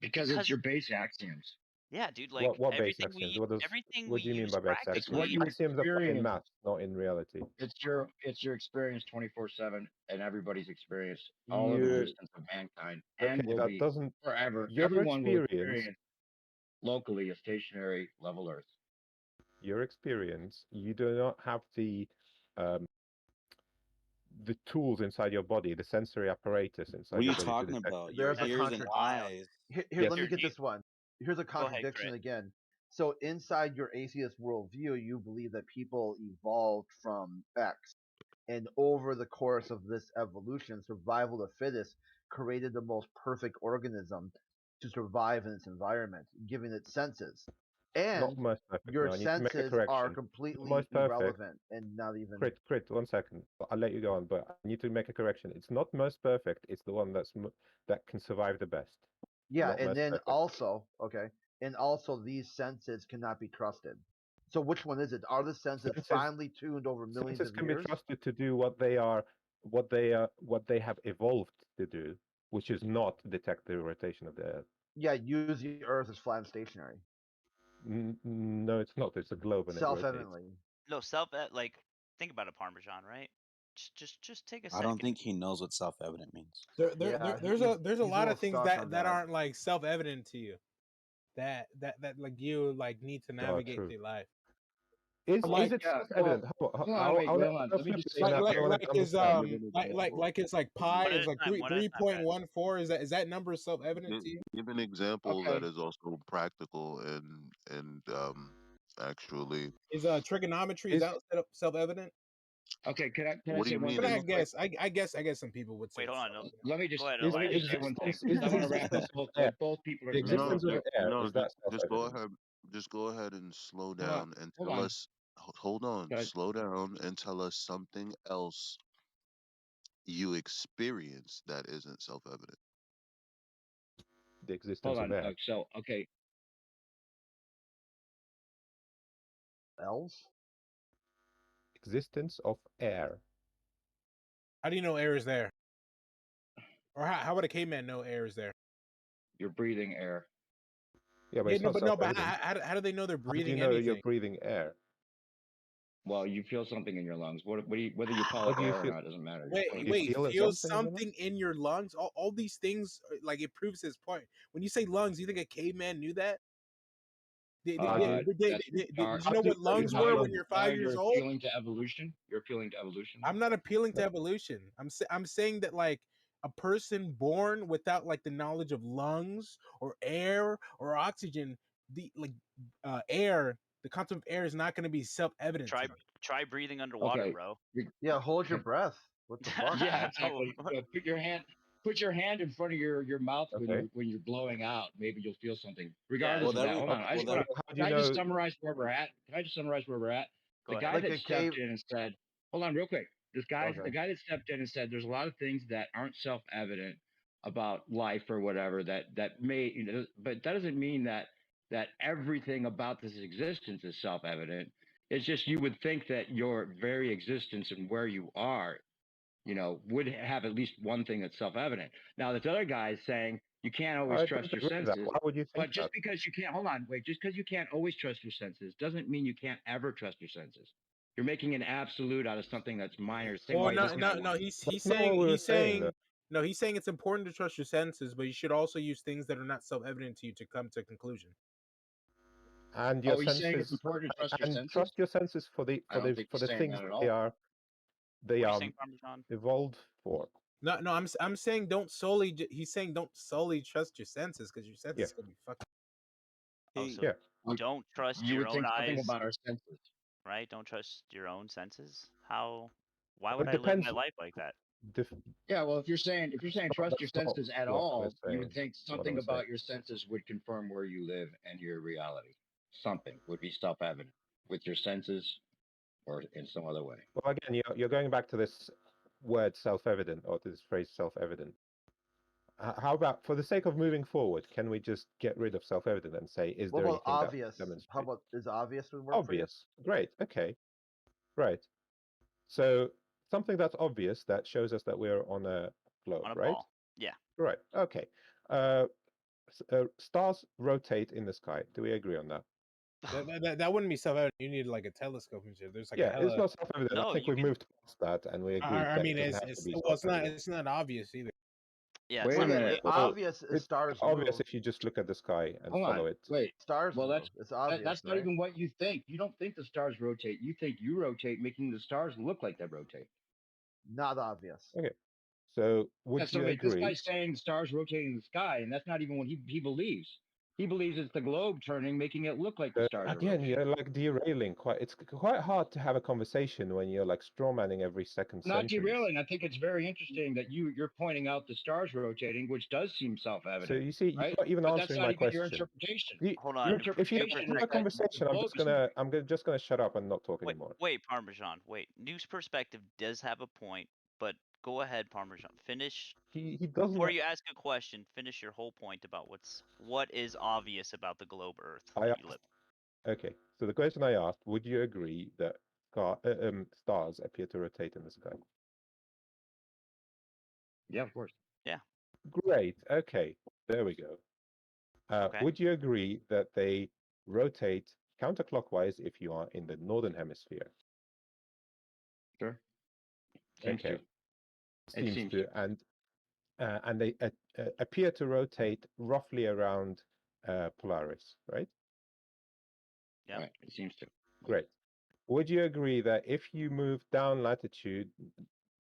S6: Because it's your base axioms.
S8: Yeah, dude. Like
S2: What base
S8: everything
S2: axioms?
S8: we
S2: What
S8: we
S2: do you mean
S8: use
S2: by base
S8: practically.
S2: axioms?
S6: what you
S2: Axioms apply in
S6: experience.
S2: math, not in reality.
S6: It's your experience 24/7 and everybody's experience, all of
S2: You
S6: existence of mankind, and
S2: okay?
S6: will
S2: That
S6: be
S2: doesn't.
S6: forever.
S2: Your
S6: Everyone will
S2: experience.
S6: experience locally a stationary level Earth.
S2: Your experience. You do not have the tools inside your body, the sensory apparatus inside
S5: What are
S2: your
S5: you
S2: body to
S5: talking
S2: detect
S5: about?
S2: it.
S5: Your
S3: There's a
S5: ears and
S3: contradiction.
S5: eyes.
S3: Here,
S2: Yes.
S3: let me
S8: Here,
S3: get
S8: do you-
S3: this one. Here's a
S8: Go ahead,
S3: contradiction
S8: Grit.
S3: again. So inside your atheist worldview, you believe that people evolved from X, and over the course of this evolution, survival of the fittest created the most perfect organism to survive in its environment, giving it senses.
S2: Not
S3: And
S2: most perfect.
S3: your
S2: No, I need to make a
S3: senses are
S2: correction.
S3: completely
S2: Most perfect.
S3: irrelevant and not even.
S2: Crit, 1 second. I'll let you go on, but I need to make a correction. It's not most perfect. It's the one that can survive the best.
S3: Yeah,
S2: Not
S3: and
S2: most
S3: then
S2: perfect.
S3: also, okay, and also these senses cannot be trusted. So which one is it? Are the senses
S2: Senses-
S3: finely tuned over millions
S2: Senses
S3: of
S2: can
S3: years?
S2: be trusted to do what they have evolved to do, which is not detect the rotation of the Earth.
S3: Yeah, use the Earth as flat and stationary.
S2: No, it's not. It's a globe and it rotates.
S3: Self-evidently.
S8: No, like, think about it, Parmesan, right? Just take a
S5: I
S8: second.
S5: don't think he knows what self-evident means.
S3: Yeah,
S9: there's
S3: he's-
S9: a
S3: he's
S9: lot
S3: little
S9: of things
S3: stuck on
S9: that aren't like self-evident to you. That like you like need to navigate
S2: true.
S9: through life.
S2: Is
S3: Like,
S2: it
S6: yeah,
S2: self-evident?
S6: hold on, wait, hold on. Let me
S2: flip
S6: just
S2: this
S6: say
S2: now.
S9: Like
S2: I wanna
S9: is
S2: understand.
S9: like it's like pi
S8: One at
S9: is
S8: a
S9: like
S8: time, one at a time, guys.
S9: 3.14. Is that number self-evident to you?
S11: Give an example
S6: Okay.
S11: that is also practical and actually.
S9: Is trigonometry is that self-evident?
S6: Okay, can I
S11: What do
S6: say
S11: you
S6: one
S11: mean?
S9: But
S6: thing real quick?
S9: I guess some people would say.
S8: Wait,
S9: it's
S8: hold on. No,
S9: self-evident.
S6: Let me just
S8: go ahead.
S2: Is
S8: Let
S6: let
S8: me
S6: me
S8: just
S6: just say one thing.
S2: is
S6: I want to wrap
S2: existence
S6: up
S2: of
S6: both people are
S2: the
S6: going to
S2: existence
S11: No,
S2: of air?
S11: no,
S2: Is that
S11: just go
S2: self-evident?
S11: ahead. Just go ahead and slow
S6: Hold on,
S11: down and
S6: hold
S11: tell
S6: on.
S11: us. Hold on,
S6: Guys.
S11: slow down and tell us something else you experience that isn't self-evident.
S2: The existence
S6: Hold
S2: of
S6: on.
S2: air.
S6: So, okay.
S3: elves?
S2: Existence of air.
S9: How do you know air is there? Or how would a caveman know air is there?
S6: You're breathing air.
S2: Yeah, but
S9: Yeah,
S2: it's
S9: no,
S2: not
S9: but
S2: self-evident.
S9: how do they know they're
S2: How do
S9: breathing
S2: you know
S9: anything?
S2: you're breathing air?
S6: Well, you feel something in your lungs. Whether you call
S2: How
S6: it
S2: do you
S6: air or
S2: feel?
S6: not doesn't matter.
S9: Wait,
S2: feel
S9: feel
S2: something in your lungs?
S9: something in your lungs? All these things, like it proves his point. When you say lungs, you think a caveman knew that? Did you know what lungs were when you're 5 years
S6: You're
S9: old?
S6: appealing to evolution. You're appealing to evolution.
S9: I'm not appealing to evolution. I'm saying that like a person born without like the knowledge of lungs or air or oxygen, air, the concept of air is not going to be self-evident.
S8: Try breathing underwater,
S6: Okay.
S8: bro.
S3: Yeah, hold your breath. What the fuck?
S6: Yeah, exactly. Put your hand in front of your mouth
S2: Okay.
S6: when you're blowing out. Maybe you'll feel something. Regardless
S5: Well,
S6: of that, hold on. Can I just summarize where we're at?
S8: Go
S6: The
S8: ahead.
S6: guy
S3: Like
S6: that
S3: a
S6: stepped
S3: cave-
S6: in and said, hold on real quick. The guy that stepped in and said there's a lot of things that aren't self-evident about life or whatever that may, but that doesn't mean that everything about this existence is self-evident. It's just you would think that your very existence and where you are would have at least one thing that's self-evident. Now, this other guy is saying you can't always
S2: I
S6: trust
S2: don't
S6: your
S2: agree with that.
S6: senses.
S2: Why would you think
S6: But just
S2: that?
S6: because you can't, hold on, wait, just because you can't always trust your senses doesn't mean you can't ever trust your senses. You're making an absolute out of something that's minor. Same
S9: Well,
S6: way
S9: no,
S6: this guy
S9: no, no.
S6: was.
S9: He's
S2: That's not what we were
S9: he's saying
S2: though.
S9: no. He's saying it's important to trust your senses, but you should also use things that are not self-evident to you to come to a conclusion.
S2: And your
S6: Oh, he's saying it's
S2: senses,
S6: important to trust your
S2: and
S6: senses?
S2: trust your senses for the
S6: I
S2: for
S6: don't
S2: the
S6: think
S2: for
S6: he's
S2: the
S6: saying
S2: things
S6: that at
S2: they
S6: all.
S2: are
S8: What are you saying, Parmesan?
S2: evolved for.
S9: No, no. I'm saying don't solely. He's saying don't solely trust your senses because your senses can be fucking.
S8: Oh, so
S2: Yeah.
S8: don't trust
S6: You
S8: your
S6: would
S8: own
S6: think something
S8: eyes,
S6: about our senses.
S8: right? Don't trust your own senses. How? Why
S2: It
S8: would I live
S2: depends.
S8: my life like that?
S6: Yeah, well, if you're saying trust your
S2: That's not
S6: senses at
S2: what
S6: all,
S2: we're
S6: you would
S2: saying.
S6: think
S2: What
S6: something
S2: I'm saying.
S6: about your senses would confirm where you live and your reality. Something would be self-evident with your senses or in some other way.
S2: Well, again, you're going back to this word self-evident, or to this phrase self-evident. How about, for the sake of moving forward, can we just get rid of self-evident and say, is
S3: What
S2: there
S3: about
S2: anything
S3: obvious?
S2: that demonstrates?
S3: How about is obvious would work for you?
S2: Obvious. Great. Okay. Right. So something that's obvious that shows us that we're on a globe,
S8: On a
S2: right?
S8: ball. Yeah.
S2: Right. Okay. Stars rotate in the sky. Do we agree on that?
S9: That wouldn't be self-evident. You need like a telescope and shit. There's like
S2: Yeah,
S9: a hella.
S2: it's not self-evident.
S8: No,
S2: I think
S8: you
S2: we've
S8: can.
S2: moved past that, and we agreed
S9: I
S2: that
S9: mean,
S2: it doesn't have to
S9: it's
S2: be
S9: well,
S2: self-evident.
S9: it's not obvious either.
S8: Yeah.
S6: Wait
S8: It's
S6: a
S8: not
S6: minute.
S8: really.
S2: Well,
S3: Obvious is
S2: it's
S3: stars
S2: obvious
S3: move.
S2: if you just look at the sky and
S6: Hold
S2: follow
S6: on.
S2: it.
S6: Wait.
S3: Stars
S6: Well,
S3: move. It's obvious.
S6: that's not
S3: right?
S6: even what you think. You don't think the stars rotate. You think you rotate, making the stars look like they rotate.
S3: Not obvious.
S2: Okay. So would
S6: Yeah, so
S2: you
S6: wait, this
S2: agree?
S6: guy's saying the stars rotating in the sky, and that's not even what he believes. He believes it's the globe turning, making it look like the stars are
S2: Again,
S6: rotating.
S2: you're like derailing quite. It's quite hard to have a conversation when you're like strawmanning every second
S6: Not
S2: sentence.
S6: derailing. I think it's very interesting that you're pointing out the stars rotating, which does seem self-evident.
S2: So you see,
S6: right?
S2: you're not even
S6: But
S2: answering
S6: that's
S2: my
S6: not even your
S2: question.
S6: interpretation.
S8: Hold
S6: Your
S8: on.
S2: If you
S6: interpretation
S2: don't
S6: is
S2: have a
S6: that
S2: conversation,
S6: the globe is
S2: just gonna shut up and not talk anymore.
S8: Wait, Parmesan. Wait. News Perspective does have a point, but go ahead, Parmesan. Finish.
S2: He doesn't.
S8: Before you ask a question, finish your whole point about what is obvious about the globe Earth
S2: I
S8: that you live.
S2: Okay, so the question I asked: would you agree that stars appear to rotate in the sky?
S6: Yeah, of course.
S8: Yeah.
S2: Great. Okay, there we go.
S8: Okay.
S2: Would you agree that they rotate counterclockwise if you are in the northern hemisphere?
S6: Sure. Seems
S2: Okay.
S6: to. It seems
S2: to, and they appear to rotate roughly around Polaris, right?
S8: Yeah.
S6: Right. It seems to.
S2: Great. Would you agree that if you move down latitude,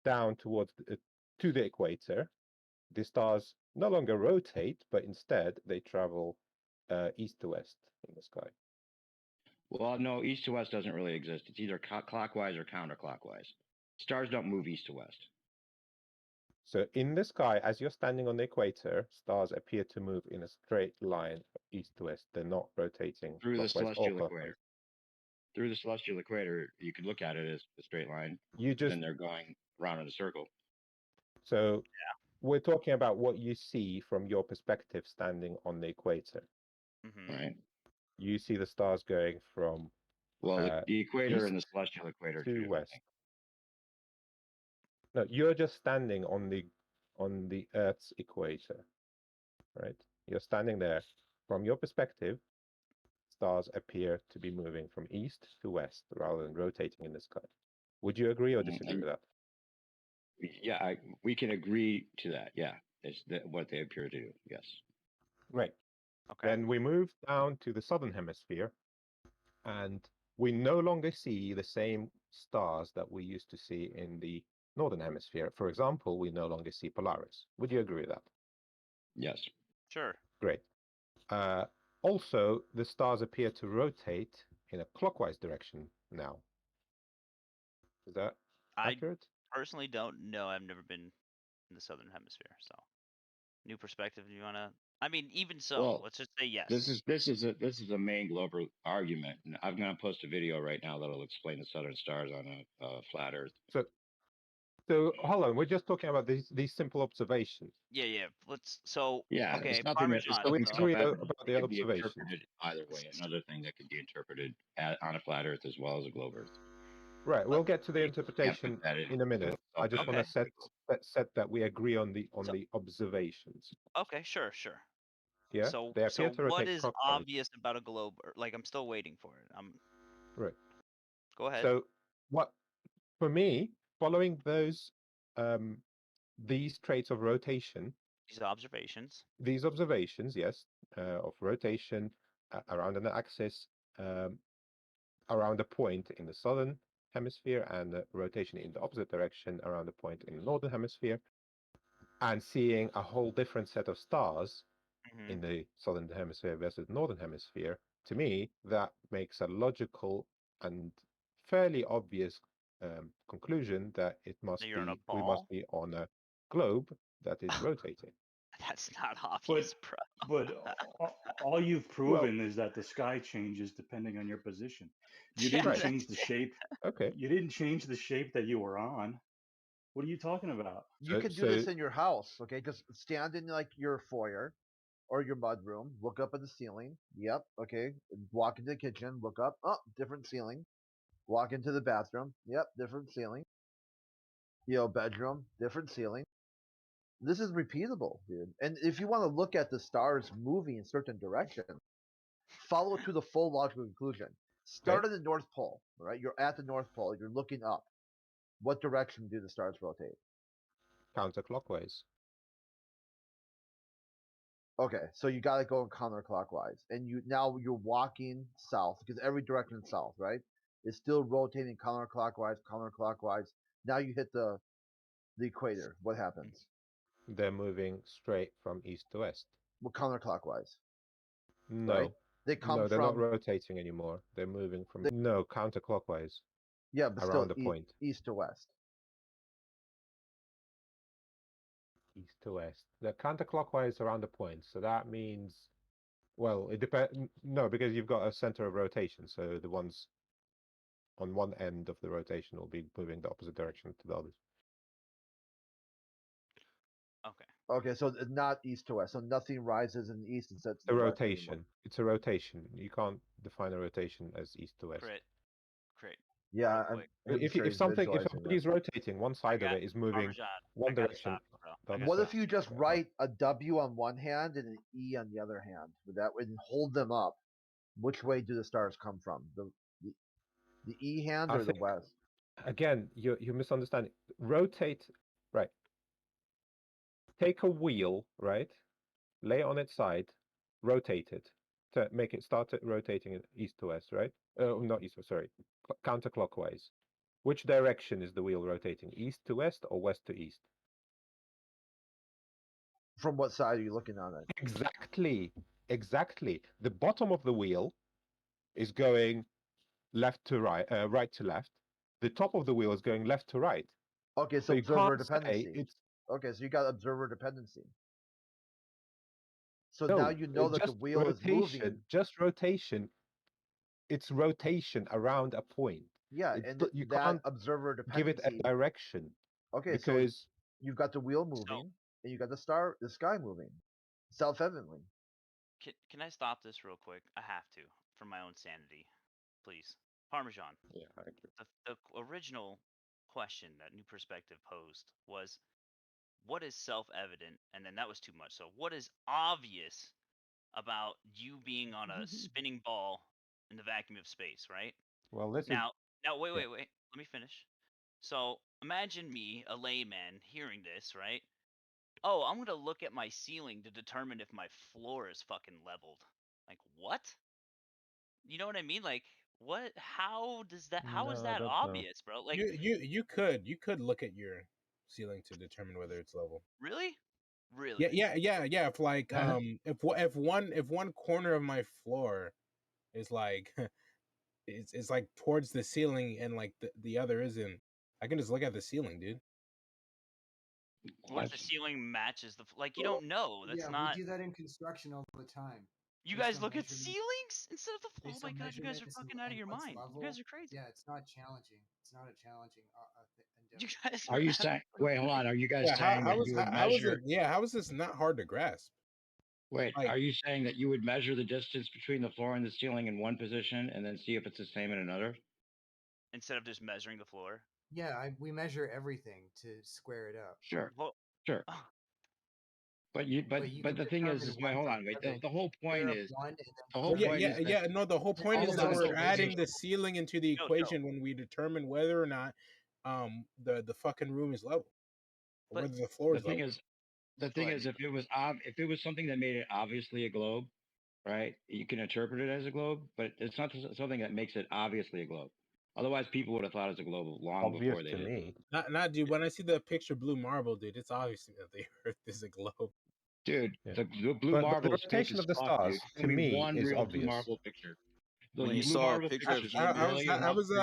S2: down towards to the equator, the stars no longer rotate, but instead they travel east to west in the sky?
S6: Well, no, east to west doesn't really exist. It's either clockwise or counterclockwise. Stars don't move east to west.
S2: So in the sky, as you're standing on the equator, stars appear to move in a straight line east to west. They're not rotating
S6: Through the
S2: clockwise or
S6: celestial
S2: clockwise.
S6: equator. Through the celestial equator, you could look at it as a straight line.
S2: You just
S6: then they're going around in a circle.
S2: So we're talking about what you see from your perspective standing on the equator.
S6: Right.
S2: You see the stars going from
S6: the equator and the
S2: east
S6: celestial equator
S2: to west. No, you're just standing on the Earth's equator, right? You're standing there. From your perspective, stars appear to be moving from east to west rather than rotating in the sky. Would you agree or disagree with that?
S6: Yeah, we can agree to that. Yeah, it's what they appear to do. Yes.
S2: Right.
S8: Okay.
S2: Then we move down to the southern hemisphere, and we no longer see the same stars that we used to see in the northern hemisphere. For example, we no longer see Polaris. Would you agree with that?
S6: Yes.
S8: Sure.
S2: Great. Also, the stars appear to rotate in a clockwise direction now. Is that accurate?
S8: I personally don't know. I've never been in the southern hemisphere, so new perspective. You wanna? I mean, even so,
S6: Well,
S8: let's just say yes.
S6: This is a main Glover argument, and I'm going to post a video right now that'll explain the southern stars on a flat Earth.
S2: So hold on, we're just talking about these simple observations.
S8: Yeah. Let's. So
S6: yeah.
S8: Okay.
S6: It's nothing that
S2: So we agree about the
S6: it could be
S2: observations.
S6: interpreted either way. Another thing that could be interpreted on a flat Earth as well as a globe Earth.
S2: Right, we'll get to the
S6: You can't put
S2: interpretation
S6: that
S2: in a minute. I just want to
S8: Okay.
S2: set that we agree on the
S8: So-
S2: the observations.
S8: Okay, sure.
S2: Yeah,
S8: So
S2: they appear to
S8: what
S2: rotate
S8: is
S2: clockwise.
S8: obvious about a globe? Like, I'm still waiting for it.
S2: Right.
S8: Go ahead.
S2: So what for me, following these traits of rotation,
S8: These observations.
S2: these observations, yes, of rotation around an axis, around a point in the southern hemisphere, and rotation in the opposite direction around a point in the northern hemisphere, and seeing a whole different set of stars
S8: Mhm.
S2: in the southern hemisphere versus northern hemisphere, to me, that makes a logical and fairly obvious conclusion that it must
S8: That you're on a
S2: we
S8: ball?
S2: must be on a globe that is rotating.
S8: That's not obvious, bro.
S7: But all you've proven is that the sky changes depending on your position. You
S8: Yeah,
S7: didn't
S2: Right.
S7: change the shape.
S2: Okay.
S7: You didn't change the shape that you were on. What are you talking about?
S3: You
S2: So-
S3: can do
S2: so-
S3: this in your house, okay? Just stand in like your foyer or your mud room, look up at the ceiling. Yep, okay. Walk into the kitchen, look up. Oh, different ceiling. Walk into the bathroom. Yep, different ceiling. Bedroom, different ceiling. This is repeatable, dude. And if you want to look at the stars moving in certain direction, follow it to the full logical conclusion. Start at the North Pole, right? You're at the North Pole. You're looking up. What direction do the stars rotate?
S2: Counterclockwise.
S3: Okay, so you got to go counterclockwise, and you're walking south because every direction south, right? Is still rotating counterclockwise. Now you hit the equator. What happens?
S2: They're moving straight from east to west.
S3: Well, counterclockwise.
S2: No.
S3: Right? They come
S2: No, they're
S3: from
S2: not rotating anymore. They're moving from no counterclockwise
S3: yeah, but
S2: around
S3: still
S2: the point.
S3: east to west.
S2: East to west. They're counterclockwise around the point. So that means, well, it depends. No, because you've got a center of rotation. So the ones on one end of the rotation will be moving the opposite direction to the others.
S8: Okay.
S3: Okay, so it's not east to west. So nothing rises in the east and sets
S2: The
S3: to the west anymore.
S2: rotation. It's a rotation. You can't define a rotation as east to west.
S8: Crit.
S3: Yeah,
S8: Real
S3: I'm,
S8: quick.
S3: I'm
S2: If
S3: sure
S2: if
S3: he's
S2: something if
S3: visualizing
S2: somebody's
S3: that.
S2: rotating, one side of it is moving
S8: Parmesan,
S2: one
S8: I gotta
S2: direction.
S8: stop, bro.
S2: the
S8: I
S2: other
S8: gotta
S3: What
S2: side.
S3: if you just write a W on one hand and an E on the other hand? Would that and hold them up? Which way do the stars come from? The E hand
S2: I
S3: or the
S2: think-
S3: west?
S2: Again, you're misunderstanding. Rotate, right? Take a wheel, right? Lay it on its side, rotate it to make it start rotating it east to west, right? Not east, sorry, counterclockwise. Which direction is the wheel rotating? East to west or west to east?
S3: From what side are you looking on it?
S2: Exactly. The bottom of the wheel is going left to right, right to left. The top of the wheel is going left to right.
S3: Okay, so
S2: you
S3: observer
S2: can't say
S3: dependency.
S2: it's
S3: Okay, so you got observer dependency. So
S2: no,
S3: now you know that the
S2: just
S3: wheel is moving.
S2: Just rotation. It's rotation around a point.
S3: Yeah, and
S2: you
S3: that
S2: can't
S3: observer
S2: give it
S3: dependency.
S2: a direction
S3: Okay,
S2: because
S3: so you've got the wheel moving and you got the sky moving. Self-evidently.
S8: Can I stop this real quick? I have to, for my own sanity, please. Parmesan.
S2: yeah, I agree.
S8: The original question that New Perspective posed was, what is self-evident? And then that was too much. So what is obvious about you being on a spinning ball in the vacuum of space, right?
S2: Well, this
S8: Now, wait.
S2: yeah.
S8: Let me finish. So imagine me, a layman, hearing this, right? Oh, I'm gonna look at my ceiling to determine if my floor is fucking leveled. Like, what? You know what I mean? Like, what? How does that? How is
S2: No, I
S8: that
S2: don't know.
S8: obvious, bro? Like,
S9: you could look at your ceiling to determine whether it's level.
S8: really? Really?
S9: Yeah. If like if one corner of my floor is like it's like towards the ceiling and like the other isn't, I can just look at the ceiling, dude.
S8: What if the ceiling matches the like? You don't know. That's
S10: yeah,
S8: not.
S10: we do that in construction all the time.
S8: You
S10: based
S8: guys
S10: on
S8: look at
S10: measurement-
S8: ceilings instead of the floor. Oh
S10: based
S8: my
S10: on
S8: god, you guys
S10: measurement
S8: are
S10: and
S8: fucking out of your
S10: what's
S8: mind.
S10: level.
S8: You guys are crazy.
S10: Yeah, it's not challenging. It's not a challenging
S8: You
S10: endeavor.
S8: guys
S6: Are you saying? Wait, hold on. Are you guys saying that you would
S9: how is
S6: measure?
S9: it? Yeah, how is this not hard to grasp?
S6: Wait,
S9: like-
S6: are you saying that you would measure the distance between the floor and the ceiling in one position and then see if it's the same in another?
S8: instead of just measuring the floor.
S10: Yeah, we measure everything to square it up.
S6: Sure,
S8: Well,
S6: sure. But
S10: you
S6: the
S10: can
S6: thing is
S10: determine
S6: wait,
S10: one
S6: hold
S10: from
S6: on, wait.
S10: the other.
S6: The whole point
S10: Square up
S6: is
S10: one and then
S6: the
S9: Well,
S6: whole
S10: square
S9: yeah,
S6: point
S10: the
S6: is
S9: yeah,
S6: that
S9: yeah. No, the whole point
S10: all
S9: is
S10: of
S9: that
S10: those
S9: we're
S10: are
S9: adding the
S10: measurable.
S9: ceiling into the
S8: Joe,
S9: equation when we determine whether or not the fucking room is level, or
S8: but
S9: whether the floor
S6: the
S9: is
S6: thing
S9: level.
S6: is the
S8: go
S6: thing
S8: ahead,
S6: is
S8: Nico.
S6: if it was something that made it obviously a globe, right? You can interpret it as a globe, but it's not something that makes it obviously a globe. Otherwise, people would have thought it's a globe long
S2: Obvious
S6: before they
S2: to
S6: did.
S2: me.
S9: Not dude. When I see the picture blue marble, dude, it's obviously that the Earth is a globe.
S6: Dude,
S2: Yeah.
S6: the blue
S2: But
S6: marble
S2: the
S6: is fake
S2: rotation
S6: as
S2: of the
S6: fuck,
S2: stars,
S6: dude.
S2: to
S6: Give me
S2: me,
S6: one
S2: is
S6: real blue
S2: obvious.
S6: marble picture. The
S5: When you
S6: blue
S5: saw a
S6: marble
S5: picture of
S6: pictures
S5: King
S6: look really
S5: Boo,
S9: How
S6: enough
S9: was
S6: for you,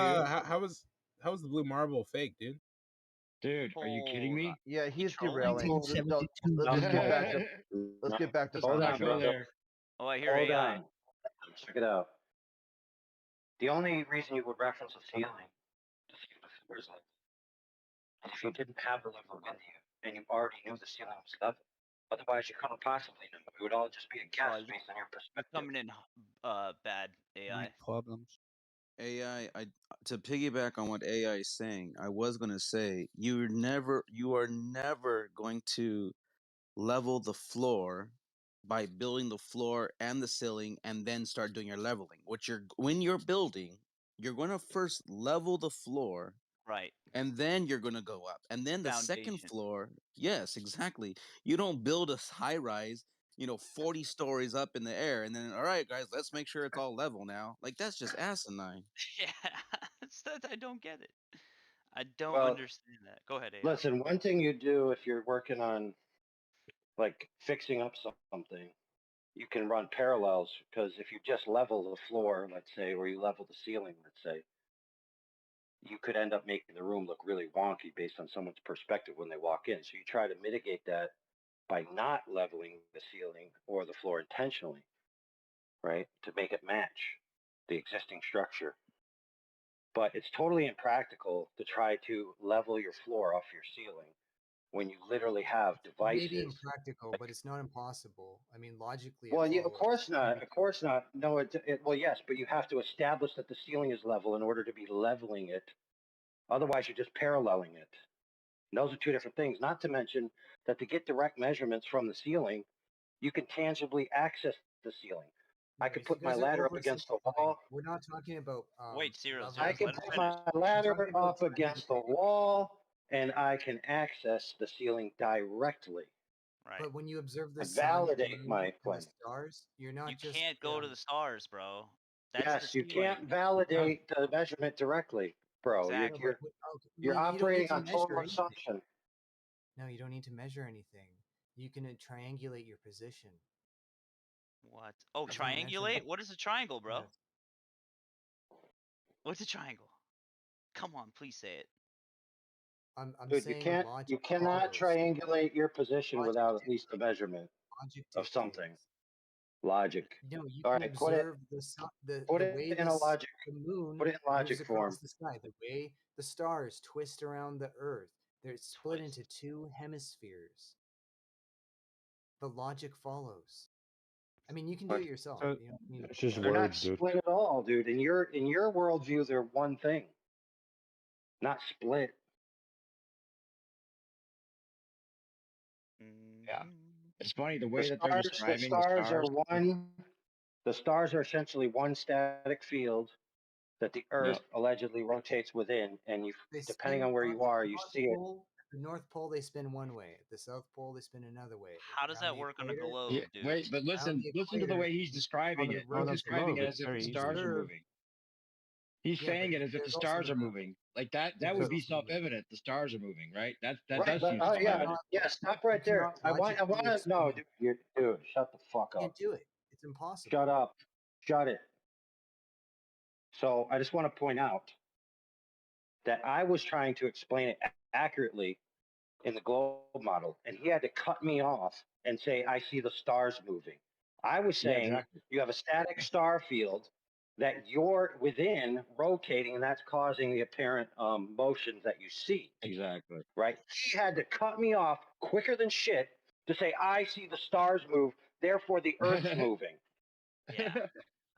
S9: how was the blue marble fake, dude?
S6: dude. Are you kidding
S8: Hold on.
S6: me?
S3: Yeah,
S8: He
S3: he's
S8: trolling?
S3: derailing.
S1: 1972
S3: Let's
S1: Game
S3: get
S1: Boy.
S3: back to let's get back to
S6: Let's
S3: Fun
S6: not
S3: Show.
S6: go there.
S8: Oh, I hear
S12: Hold
S8: AI.
S12: on. Check it out. The only reason you would reference a ceiling to see the floors like, and if you didn't have the level with you and you already knew the ceiling was level, otherwise you couldn't possibly know. It would all just be a guess
S8: you,
S12: based on your
S8: you're
S12: perspective.
S8: coming in bad AI.
S13: Problems.
S5: AI, to piggyback on what AI is saying, I was gonna say you are never going to level the floor by building the floor and the ceiling and then start doing your leveling. When you're building, you're gonna first level the floor,
S8: Right.
S5: and then you're gonna go up, and then the second
S8: Foundation.
S5: floor. Yes, exactly. You don't build a high rise, 40 stories up in the air, and then all right, guys, let's make sure it's all level now. Like that's just asinine.
S8: Yeah, it's that I don't get it. I don't
S12: Well,
S8: understand that. Go ahead, AI.
S12: listen, one thing you do if you're working on like fixing up something, you can run parallels because if you just level the floor, let's say, or you level the ceiling, let's say, you could end up making the room look really wonky based on someone's perspective when they walk in. So you try to mitigate that by not leveling the ceiling or the floor intentionally, right? To make it match the existing structure. But it's totally impractical to try to level your floor off your ceiling when you literally have
S10: It may be
S12: devices.
S10: impractical, but it's not impossible. I mean, logically,
S12: Well,
S10: it
S12: yeah, of
S10: follows.
S12: course not. Of course not. No, well, yes, but you have to establish that the ceiling is level in order to be leveling it. Otherwise, you're just paralleling it. And those are two different things. Not to mention that to get direct measurements from the ceiling, you can tangibly access the ceiling. I could put my ladder up against the wall.
S10: We're not talking about.
S8: Wait, Cyril,
S12: I
S8: let
S12: can
S8: him
S12: put
S8: finish.
S12: my ladder up against the wall, and I can access the ceiling directly.
S8: Right.
S10: But when you observe the
S12: And
S10: sun,
S12: validate
S10: the moon,
S12: my
S10: and
S12: claim.
S10: the stars, you're not
S8: You
S10: just.
S8: can't go to the stars, bro. That's
S12: Yes,
S8: the
S12: you
S8: ceiling.
S12: can't validate the measurement directly, bro.
S8: Exactly.
S12: You're
S10: you don't need
S12: operating
S10: to
S12: on
S10: measure
S12: total
S10: anything.
S12: assumption.
S10: No, you don't need to measure anything. You can triangulate your position.
S8: What? Oh,
S10: That's what I mentioned.
S8: triangulate? What is a triangle, bro?
S10: Yes.
S8: What's a triangle? Come on, please say it.
S10: I'm
S12: Dude,
S10: saying
S12: you
S10: logic
S12: cannot
S10: follows.
S12: triangulate your position
S10: Logic
S12: without at least a measurement
S10: Logic
S12: of something.
S10: dictates.
S12: Logic.
S10: No, you
S12: All
S10: can
S12: right, put it
S10: observe the sun, the way
S12: in a logic.
S10: the moon
S12: Put it in
S10: moves
S12: logic
S10: across
S12: form.
S10: the sky, the way the stars twist around the earth. They're split into two hemispheres. The logic follows. I mean, you can do it yourself.
S2: So
S10: You don't need
S2: it's just
S12: They're not
S2: words, dude.
S12: split at all, dude. In your worldview, they're one thing, not split.
S6: Yeah. It's funny the
S12: The
S6: way that they're describing the
S12: stars are
S6: stars.
S12: one. The stars are essentially one static field that the Earth allegedly rotates within, and you,
S10: They
S12: depending
S10: spin
S12: on where you are, you
S10: North
S12: see it.
S10: Pole, at the North Pole, they spin one way. At the South Pole, they spin another way.
S8: How does
S10: Around
S8: that
S10: the
S8: work on a
S10: equator-
S8: globe,
S6: Yeah,
S8: dude?
S6: wait, but listen to the way he's describing it. He's describing it as if the stars are moving. He's saying it as if the stars are moving. Like that would be self-evident. The stars are moving, right? That
S12: Right,
S6: does
S12: but,
S6: seem
S12: yeah,
S6: self-evident.
S12: yeah. Stop right there. I want to. No, dude, shut the fuck
S10: You
S12: up.
S10: can't do it. It's impossible.
S12: Shut up. Shut it. So I just want to point out that I was trying to explain it accurately in the globe model, and he had to cut me off and say, I see the stars moving. I was saying you have a static star field that you're within rotating, and that's causing the apparent motions that you see.
S6: Exactly.
S12: Right? He had to cut me off quicker than shit to say, I see the stars move, therefore the Earth's moving.
S8: Yeah.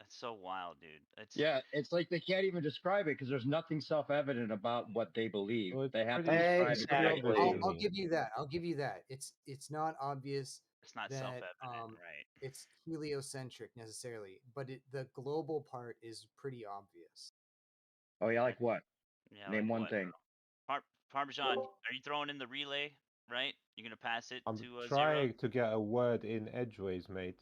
S8: It's so wild, dude. It's
S6: Yeah, it's like they can't even describe it because there's nothing self-evident about what they believe.
S2: Well, it's
S6: They have to
S2: pretty,
S6: describe
S2: it's
S6: it
S2: pretty
S6: to
S2: obvious
S6: believe.
S2: to
S10: I'll
S2: me.
S10: give you that. I'll give you that. It's not obvious
S8: it's not
S10: that
S8: self-evident, right?
S10: it's heliocentric necessarily, but the global part is pretty obvious.
S6: Oh yeah, like what?
S8: Yeah,
S6: Name
S8: like
S6: one
S8: what?
S6: thing.
S8: Parmesan, are you throwing in the relay? Right? You're gonna pass it
S2: I'm
S8: to Zero?
S2: trying to get a word in edgeways, mate.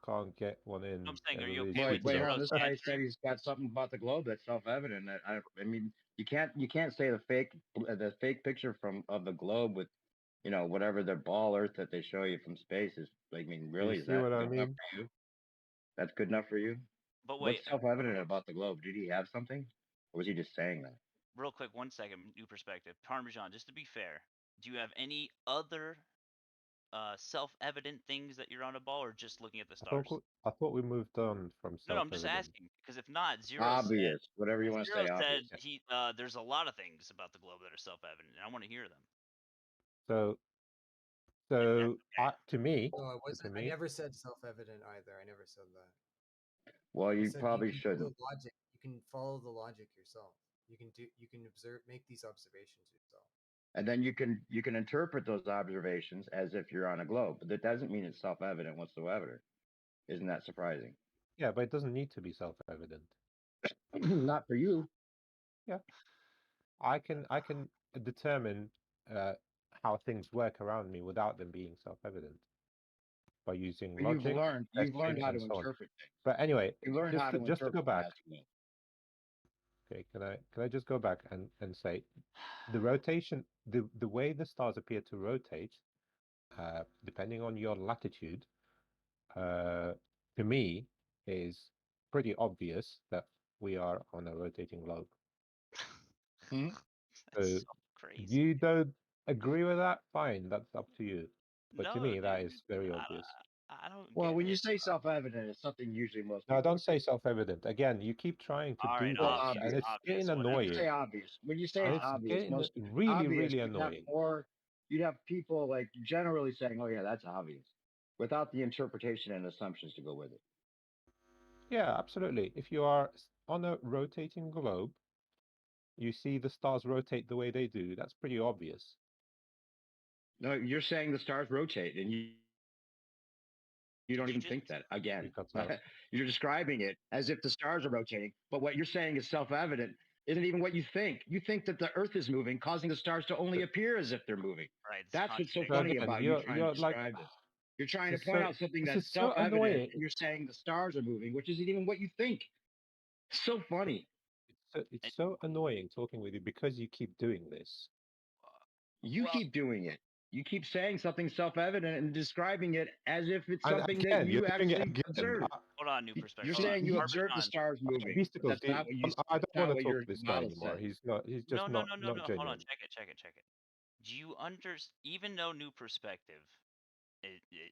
S2: Can't get one in.
S8: I'm saying, are you
S2: Everybody's
S8: okay with
S6: Wait,
S2: speaking
S6: hold
S2: up.
S6: on. This
S8: Zero's
S6: guy
S8: answer?
S6: said he's got something about the globe that's self-evident. I mean, you can't say the fake picture of the globe with whatever the ball Earth that they show you from space is. I mean,
S2: Do you
S6: really, is
S2: see
S6: that
S2: what I
S6: good enough
S2: mean?
S6: for you? That's good enough for you?
S8: But wait,
S6: What's self-evident about the globe? Did he have something, or was he just saying that?
S8: real quick, 1 second, new perspective. Parmesan, just to be fair, do you have any other self-evident things that you're on a ball, or just looking at the stars?
S2: I thought we moved on from
S8: No, I'm just
S2: self-evident.
S8: asking because if not, Zero
S6: Obvious, whatever you want to say.
S8: said
S6: Obvious.
S8: there's a lot of things about the globe that are self-evident, and I want to hear them.
S2: So to me,
S10: No, I
S2: to
S10: wasn't. I
S2: me,
S10: never said self-evident either. I never said that.
S6: Well,
S10: I
S6: you
S10: said
S6: probably
S10: you can
S6: shouldn't.
S10: follow logic. You can follow the logic yourself. You can observe, make these observations yourself.
S6: And then you can interpret those observations as if you're on a globe, but that doesn't mean it's self-evident whatsoever. Isn't that surprising?
S2: yeah, but it doesn't need to be self-evident.
S6: Not for you.
S2: Yeah, I can determine how things work around me without them being self-evident by using logic.
S6: You've learned
S2: testing,
S6: how
S2: and
S6: to
S2: so on.
S6: interpret things.
S2: But anyway,
S6: You learn how to
S2: just to go
S6: interpret
S2: back.
S6: as well.
S2: Okay, can I just go back and say the rotation, the way the stars appear to rotate, depending on your latitude, to me is pretty obvious that we are on a rotating globe.
S8: That's
S2: So
S8: so crazy.
S2: you don't agree with that? Fine, that's up to you. But to
S8: No,
S2: me, that
S8: dude,
S2: is very obvious.
S8: I don't
S6: Well,
S8: get
S6: when you
S8: it.
S6: say self-evident, it's something usually most
S2: No,
S6: people
S2: don't
S6: would
S2: say
S6: do.
S2: self-evident. Again, you keep trying to
S8: All
S2: do
S8: right,
S2: this,
S8: obvious,
S2: and it's getting
S8: whatever.
S6: When you
S2: annoying.
S6: say obvious,
S2: And it's
S6: obvious,
S2: getting
S6: most
S2: really,
S6: obvious,
S2: really
S6: you'd have
S2: annoying.
S6: you'd have people like generally saying, "Oh yeah, that's obvious," without the interpretation and assumptions to go with it.
S2: Yeah, absolutely. If you are on a rotating globe, you see the stars rotate the way they do. That's pretty obvious.
S6: No, you're saying the stars rotate, and you don't even think that. Again, you're describing it as if the stars are rotating, but what you're saying is self-evident. Isn't even what you think. You think that the Earth is moving, causing the stars to only appear as if they're moving.
S8: Right.
S6: That's what's so
S2: So
S6: funny
S2: again,
S6: about you trying to
S2: you're like,
S6: describe this. You're trying to
S2: this is
S6: point
S2: so
S6: out something
S2: this
S6: that's
S2: is so
S6: self-evident,
S2: annoying.
S6: and you're saying the stars are moving, which isn't even what you think. So funny.
S2: It's so annoying talking with you because you keep doing this.
S6: You keep doing it. You keep saying something self-evident and describing it as if it's
S2: And
S6: something
S2: again,
S6: that
S2: you're
S6: you
S2: doing it
S6: actually
S2: again.
S6: observed.
S8: Hold on, new perspective.
S6: You're
S8: Hold on.
S6: saying you observed the
S8: Parmesan.
S6: stars moving.
S2: Beasticles,
S6: That's not what you.
S2: I
S6: That's
S2: don't want
S6: not
S2: to
S6: what
S2: talk
S6: your
S2: to this guy
S6: model
S2: anymore.
S6: said.
S2: He's just
S8: No.
S2: not
S8: Hold on,
S2: genuine.
S8: check it. Do you even though new perspective,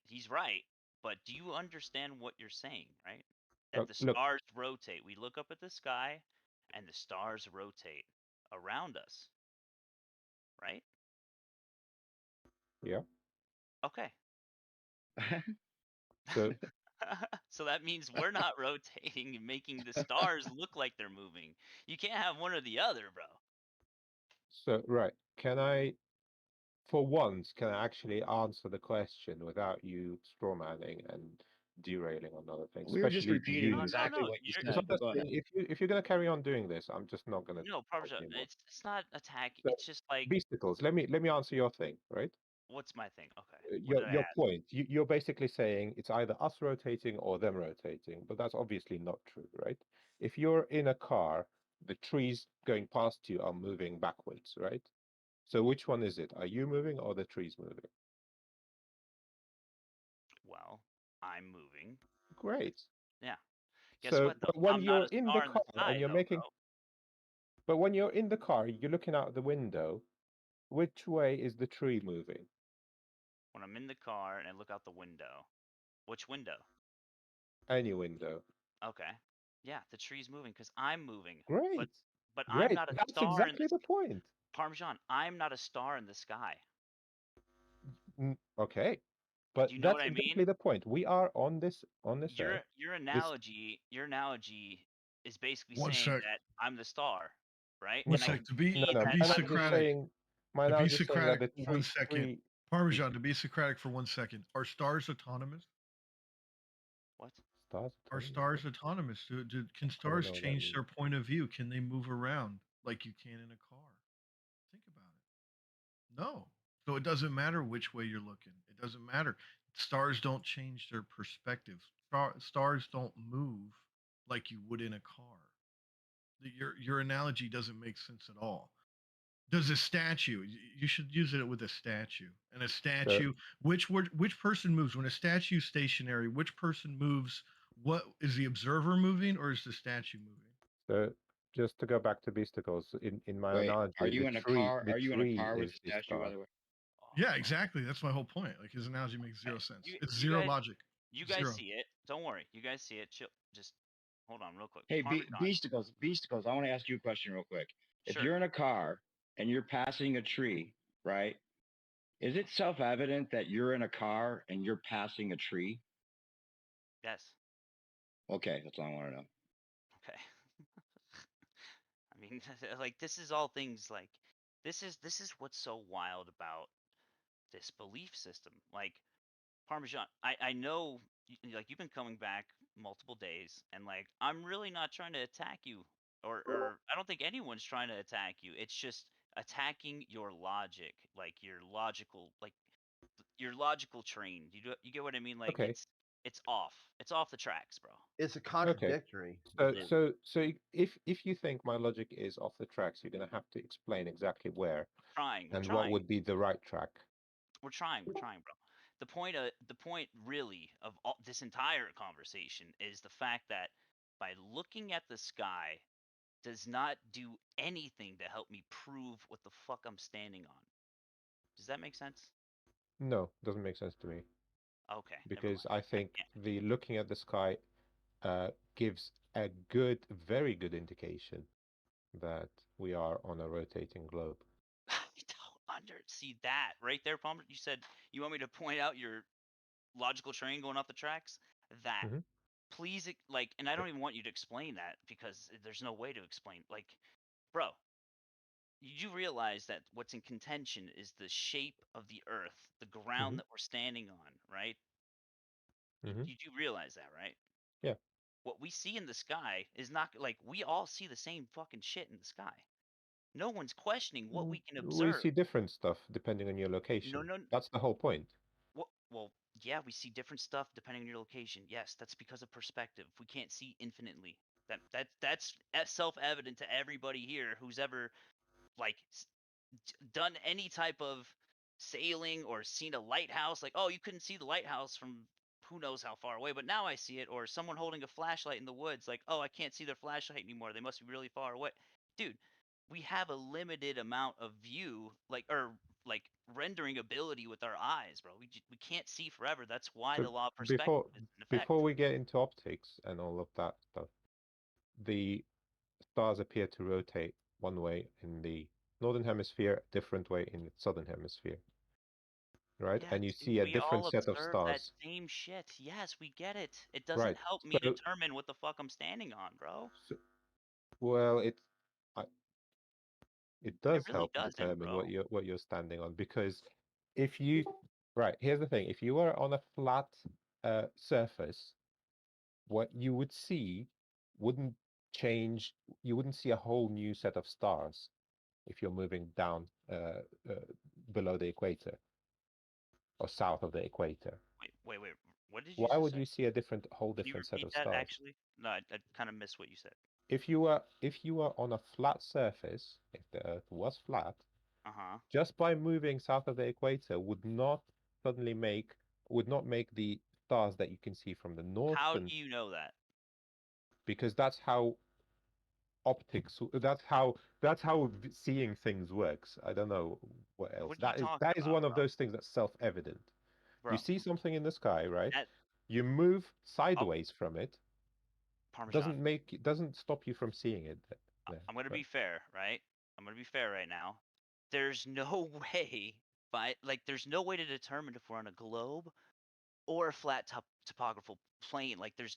S8: he's right, but do you understand what you're saying, right? That the
S2: Look,
S8: stars rotate. We look up at the sky, and the stars rotate around us, right?
S2: yeah.
S8: Okay.
S2: So
S8: So that means we're not rotating and making the stars look like they're moving. You can't have one or the other, bro.
S2: So right, for once, can I actually answer the question without you strawmanning and derailing on other things?
S6: We were just
S2: Especially
S6: repeating
S2: you.
S6: exactly what you
S2: Because
S6: said. But go
S2: honestly,
S6: ahead.
S2: if you're gonna carry on doing this, I'm just not gonna
S8: No,
S2: talk
S8: Parmesan,
S2: anymore.
S8: it's not attack.
S2: So,
S8: It's just like,
S2: Beasticles, let me answer your thing, right?
S8: what's my thing? Okay. What did I
S2: Your
S8: ask?
S2: point. You're basically saying it's either us rotating or them rotating, but that's obviously not true, right? If you're in a car, the trees going past you are moving backwards, right? So which one is it? Are you moving or the trees moving?
S8: Well, I'm moving.
S2: Great.
S8: Yeah. Guess
S2: So,
S8: what though?
S2: but when
S8: I'm
S2: you're
S8: not a
S2: in the
S8: star in
S2: car
S8: the sky,
S2: and you're
S8: though,
S2: making,
S8: bro.
S2: but when you're in the car, you're looking out the window. Which way is the tree moving?
S8: When I'm in the car and I look out the window. Which window?
S2: Any window.
S8: Okay. Yeah, the tree's moving because I'm moving.
S2: Great.
S8: But I'm
S2: Great.
S8: not a
S2: That's
S8: star in
S2: exactly
S8: the
S2: the point.
S8: Parmesan. I'm not a star in the sky.
S2: Okay. But
S8: Do you know
S2: that's
S8: what I
S2: exactly
S8: mean?
S2: the point. We are on this earth.
S8: Your
S2: This
S8: analogy is basically
S13: One
S8: saying
S13: sec.
S8: that I'm the star, right?
S13: One
S8: And I
S2: no,
S13: sec.
S8: can
S13: To be
S2: no,
S8: see
S2: no.
S13: to
S8: that
S13: be
S2: My
S8: I'm the
S2: analogy is
S8: moon.
S13: Socratic.
S2: saying my
S13: To be
S2: analogy is saying that
S13: Socratic.
S2: the
S13: 1 second.
S2: tree.
S13: Parmesan. To be Socratic for 1 second. Are stars autonomous?
S8: What?
S2: Stars
S13: Are
S2: autonomous.
S13: stars
S2: What?
S13: autonomous? Can
S2: I don't
S13: stars
S2: know what that
S13: change
S2: means.
S13: their point of view? Can they move around like you can in a car? Think about it. No. So it doesn't matter which way you're looking. It doesn't matter. Stars don't change their perspective. Stars don't move like you would in a car. Your analogy doesn't make sense at all. Does a statue? You should use it with a statue. And a
S2: So,
S13: statue, which person moves when a statue is stationary? Which person moves? What is the observer moving, or is the statue moving?
S2: so just to go back to Beasticles, in my
S6: Wait, are
S2: analogy,
S6: you in a car?
S2: the
S6: Are you in a
S2: tree
S6: car with
S2: is
S6: a
S2: the
S6: statue, by
S2: star.
S6: the way?
S13: Yeah, exactly. That's my whole point. Like his analogy makes zero sense.
S8: You
S13: It's
S8: you
S13: zero
S8: guys
S13: logic.
S8: you guys
S13: Zero.
S8: see it. Don't worry. You guys see it. Chill. Just hold on real quick.
S6: Hey,
S8: Parmesan.
S6: Beasticles, I want to ask you a question real quick. If
S8: Sure.
S6: you're in a car and you're passing a tree, right? Is it self-evident that you're in a car and you're passing a tree?
S8: Yes.
S6: Okay, that's all I want to know.
S8: Okay. I mean, like this is all things like this is what's so wild about this belief system. Like Parmesan, I know like you've been coming back multiple days, and like I'm really not trying to attack you, or I don't think anyone's trying to attack you. It's just attacking your logic, like your logical train. You get what I mean? Like
S2: Okay.
S8: it's off. It's off the tracks, bro.
S3: It's a
S2: Okay.
S3: contradictory.
S2: So
S8: Yeah.
S2: if you think my logic is off the tracks, you're gonna have to explain exactly where
S8: We're
S2: and what
S8: trying.
S2: would be the right track.
S8: We're trying, bro. The point really of this entire conversation is the fact that by looking at the sky does not do anything to help me prove what the fuck I'm standing on. Does that make sense?
S2: No, doesn't make sense to me.
S8: Okay.
S2: Because I think the looking at the sky gives a very good indication that we are on a rotating globe.
S8: I don't see that right there, Palmer. You said you want me to point out your logical train going off the tracks. That please, like, and I don't even want you to explain that because there's no way to explain. Like, bro, you do realize that what's in contention is the shape of the Earth, the ground that we're standing on, right? You do realize that, right?
S2: Yeah.
S8: What we see in the sky is not like we all see the same fucking shit in the sky. No one's questioning what we can
S2: We
S8: observe.
S2: see different stuff depending on your location.
S8: No.
S2: That's the whole point.
S8: Well, yeah, we see different stuff depending on your location. Yes, that's because of perspective. We can't see infinitely. That's self-evident to everybody here who's ever like done any type of sailing or seen a lighthouse. Like, oh, you couldn't see the lighthouse from who knows how far away, but now I see it. Or someone holding a flashlight in the woods. Like, oh, I can't see their flashlight anymore. They must be really far away. Dude, we have a limited amount of view, like rendering ability with our eyes, bro. We can't see forever. That's why
S2: So
S8: the law of perspective is in effect.
S2: before we get into optics and all of that stuff, the stars appear to rotate one way in the northern hemisphere, different way in the southern hemisphere. Right?
S8: Yeah,
S2: And you
S8: dude,
S2: see a
S8: we
S2: different
S8: all
S2: set of
S8: observe that
S2: stars.
S8: same shit. Yes, we get it. It doesn't
S2: Right.
S8: help me
S2: So,
S8: determine what the fuck I'm standing on, bro.
S2: well, it does
S8: really
S2: help
S8: doesn't,
S2: determine
S8: bro.
S2: what you're standing on, because if you here's the thing: if you were on a flat surface, what you would see wouldn't change. You wouldn't see a whole new set of stars if you're moving down below the equator or south of the equator.
S8: Wait. What did you
S2: Why
S8: just
S2: would
S8: say?
S2: you see a whole
S8: Can you
S2: different set
S8: repeat
S2: of
S8: that
S2: stars?
S8: actually? No, I kind of missed what you said.
S2: If you were on a flat surface, if the Earth was flat, just by moving south of the equator would not make the stars that you can see from the north.
S8: How do you know that?
S2: Because that's how optics. That's how seeing things works. I don't know what else. That is one of those things that's self-evident. You see something in the sky, right? You move sideways from it.
S8: Parmesan.
S2: Doesn't stop you from seeing it.
S8: I'm gonna be fair, right? I'm gonna be fair right now. There's no way, there's no way to determine if we're on a globe or a flat topographical plane. Like there's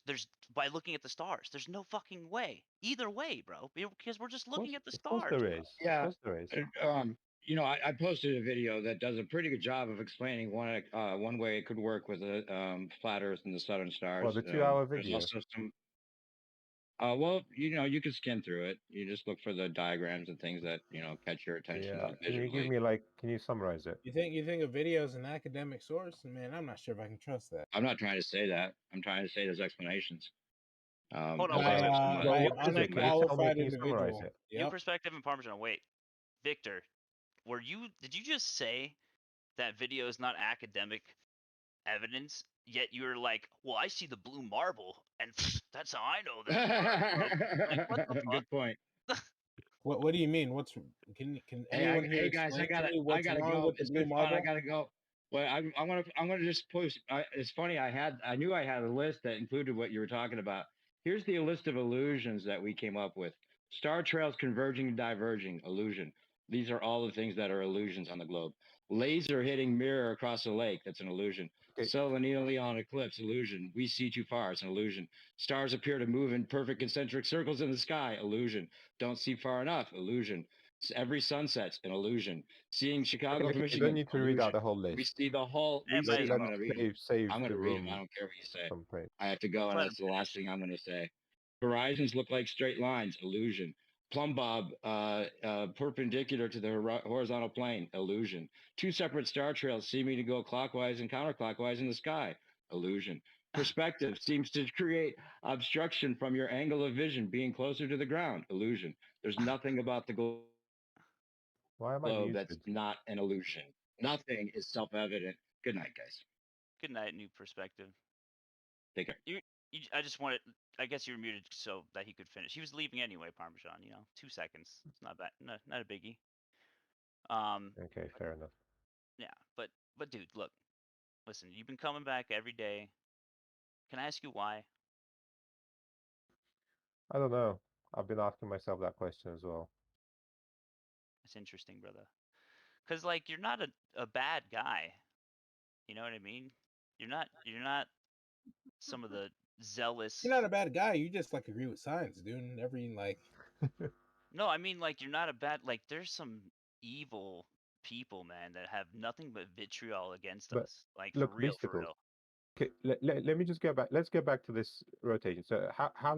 S8: by looking at the stars. There's no fucking way. Either way, bro. Because we're just looking at the
S2: Of course
S8: stars.
S2: there
S8: bro.
S2: is.
S6: Yeah.
S2: Of course there is.
S6: You know, I posted a video that does a pretty good job of explaining one way it could work with the flat Earth and the southern stars.
S2: Well, the 2-hour
S6: There's
S2: video.
S6: also some. Well, you know, you can skim through it. You just look for the diagrams and things that catch your attention.
S2: Yeah.
S6: Like,
S2: Can you give
S6: visually.
S2: me like? Can you summarize it?
S9: You think a video is an academic source? Man, I'm not sure if I can trust that.
S6: I'm not trying to say that. I'm trying to say there's explanations.
S8: Hold on,
S6: as
S8: wait.
S6: I have some,
S2: Well,
S9: I
S2: what is
S9: am
S2: it? Can you tell me?
S9: qualified
S2: Can you summarize
S9: individual.
S2: it?
S8: New
S9: Yep.
S8: perspective and Parmesan. Wait, Victor, did you just say that video is not academic evidence? Yet you're like, well, I see the blue marble, and that's how I know that. Like, what the fuck?
S6: Good point.
S9: What do you mean? Can anyone here
S6: Hey guys,
S9: explain to me
S6: I
S9: what's
S6: gotta
S9: wrong
S6: go.
S9: with the
S6: It's
S9: blue
S6: been fun.
S9: marble?
S6: I gotta go. Well, I'm gonna just post. It's funny. I knew I had a list that included what you were talking about. Here's the list of illusions that we came up with: star trails converging and diverging, illusion. These are all the things that are illusions on the globe. Laser hitting mirror across a lake, that's an illusion.
S2: Okay.
S6: Selenium eclipse, illusion. We see too far, it's an illusion. Stars appear to move in perfect concentric circles in the sky, illusion. Don't see far enough, illusion. Every sunset's an illusion. Seeing Chicago
S2: Okay,
S6: from
S2: you
S6: Michigan,
S2: don't need to read out
S6: illusion.
S2: the whole list.
S6: We see the whole.
S8: Yeah,
S6: We
S8: but-
S6: see, I'm gonna read it.
S2: Save
S6: I'm
S2: the
S6: gonna read
S2: room.
S6: them. I don't care what you say.
S2: Complaint.
S6: I have to go, and
S8: Let
S6: that's
S8: him
S6: the last thing I'm gonna say. Horizons look like straight lines, illusion. Plumb bob perpendicular to the horizontal plane, illusion. Two separate star trails seeming to go clockwise and counterclockwise in the sky, illusion. Perspective seems to create obstruction from your angle of vision being closer to the ground, illusion. There's nothing about the globe
S2: Why am I muted?
S6: that's not an illusion. Nothing is self-evident. Good night, guys.
S8: Good night, new perspective.
S6: Take care.
S8: I just wanted. I guess you were muted so that he could finish. He was leaving anyway, Parmesan. 2 seconds. It's not bad. Not a biggie.
S2: Okay, fair enough.
S8: Yeah, but dude, look, listen. You've been coming back every day. Can I ask you why?
S2: I don't know. I've been asking myself that question as well.
S8: It's interesting, brother. Cause like you're not a bad guy. You know what I mean? You're not some of the zealous.
S9: You're not a bad guy. You just like agree with science, dude. And every like.
S8: No, I mean like you're not a bad. Like there's some evil people, man, that have nothing but vitriol against
S2: But
S8: us. Like
S2: look,
S8: for real, for
S2: Beasticle,
S8: real.
S2: Okay, let me just go back. Let's go back to this rotation. So how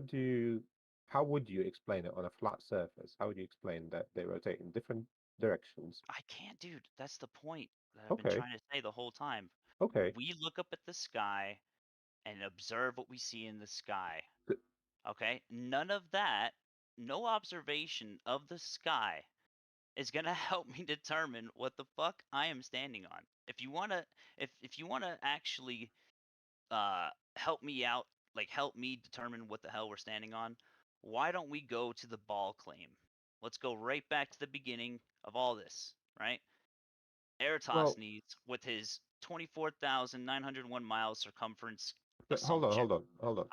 S2: would you explain it on a flat surface? How would you explain that they rotate in different directions?
S8: I can't, dude. That's the point that I've been
S2: Okay.
S8: trying to say the whole time.
S2: Okay.
S8: We look up at the sky and observe what we see in the sky.
S2: Th-
S8: Okay? None of that, no observation of the sky is gonna help me determine what the fuck I am standing on. If you wanna actually help me out, like help me determine what the hell we're standing on, why don't we go to the ball claim? Let's go right back to the beginning of all this, right? Eratosthenes with his 24,901 miles circumference
S2: But hold on,
S8: assumption.
S2: hold on.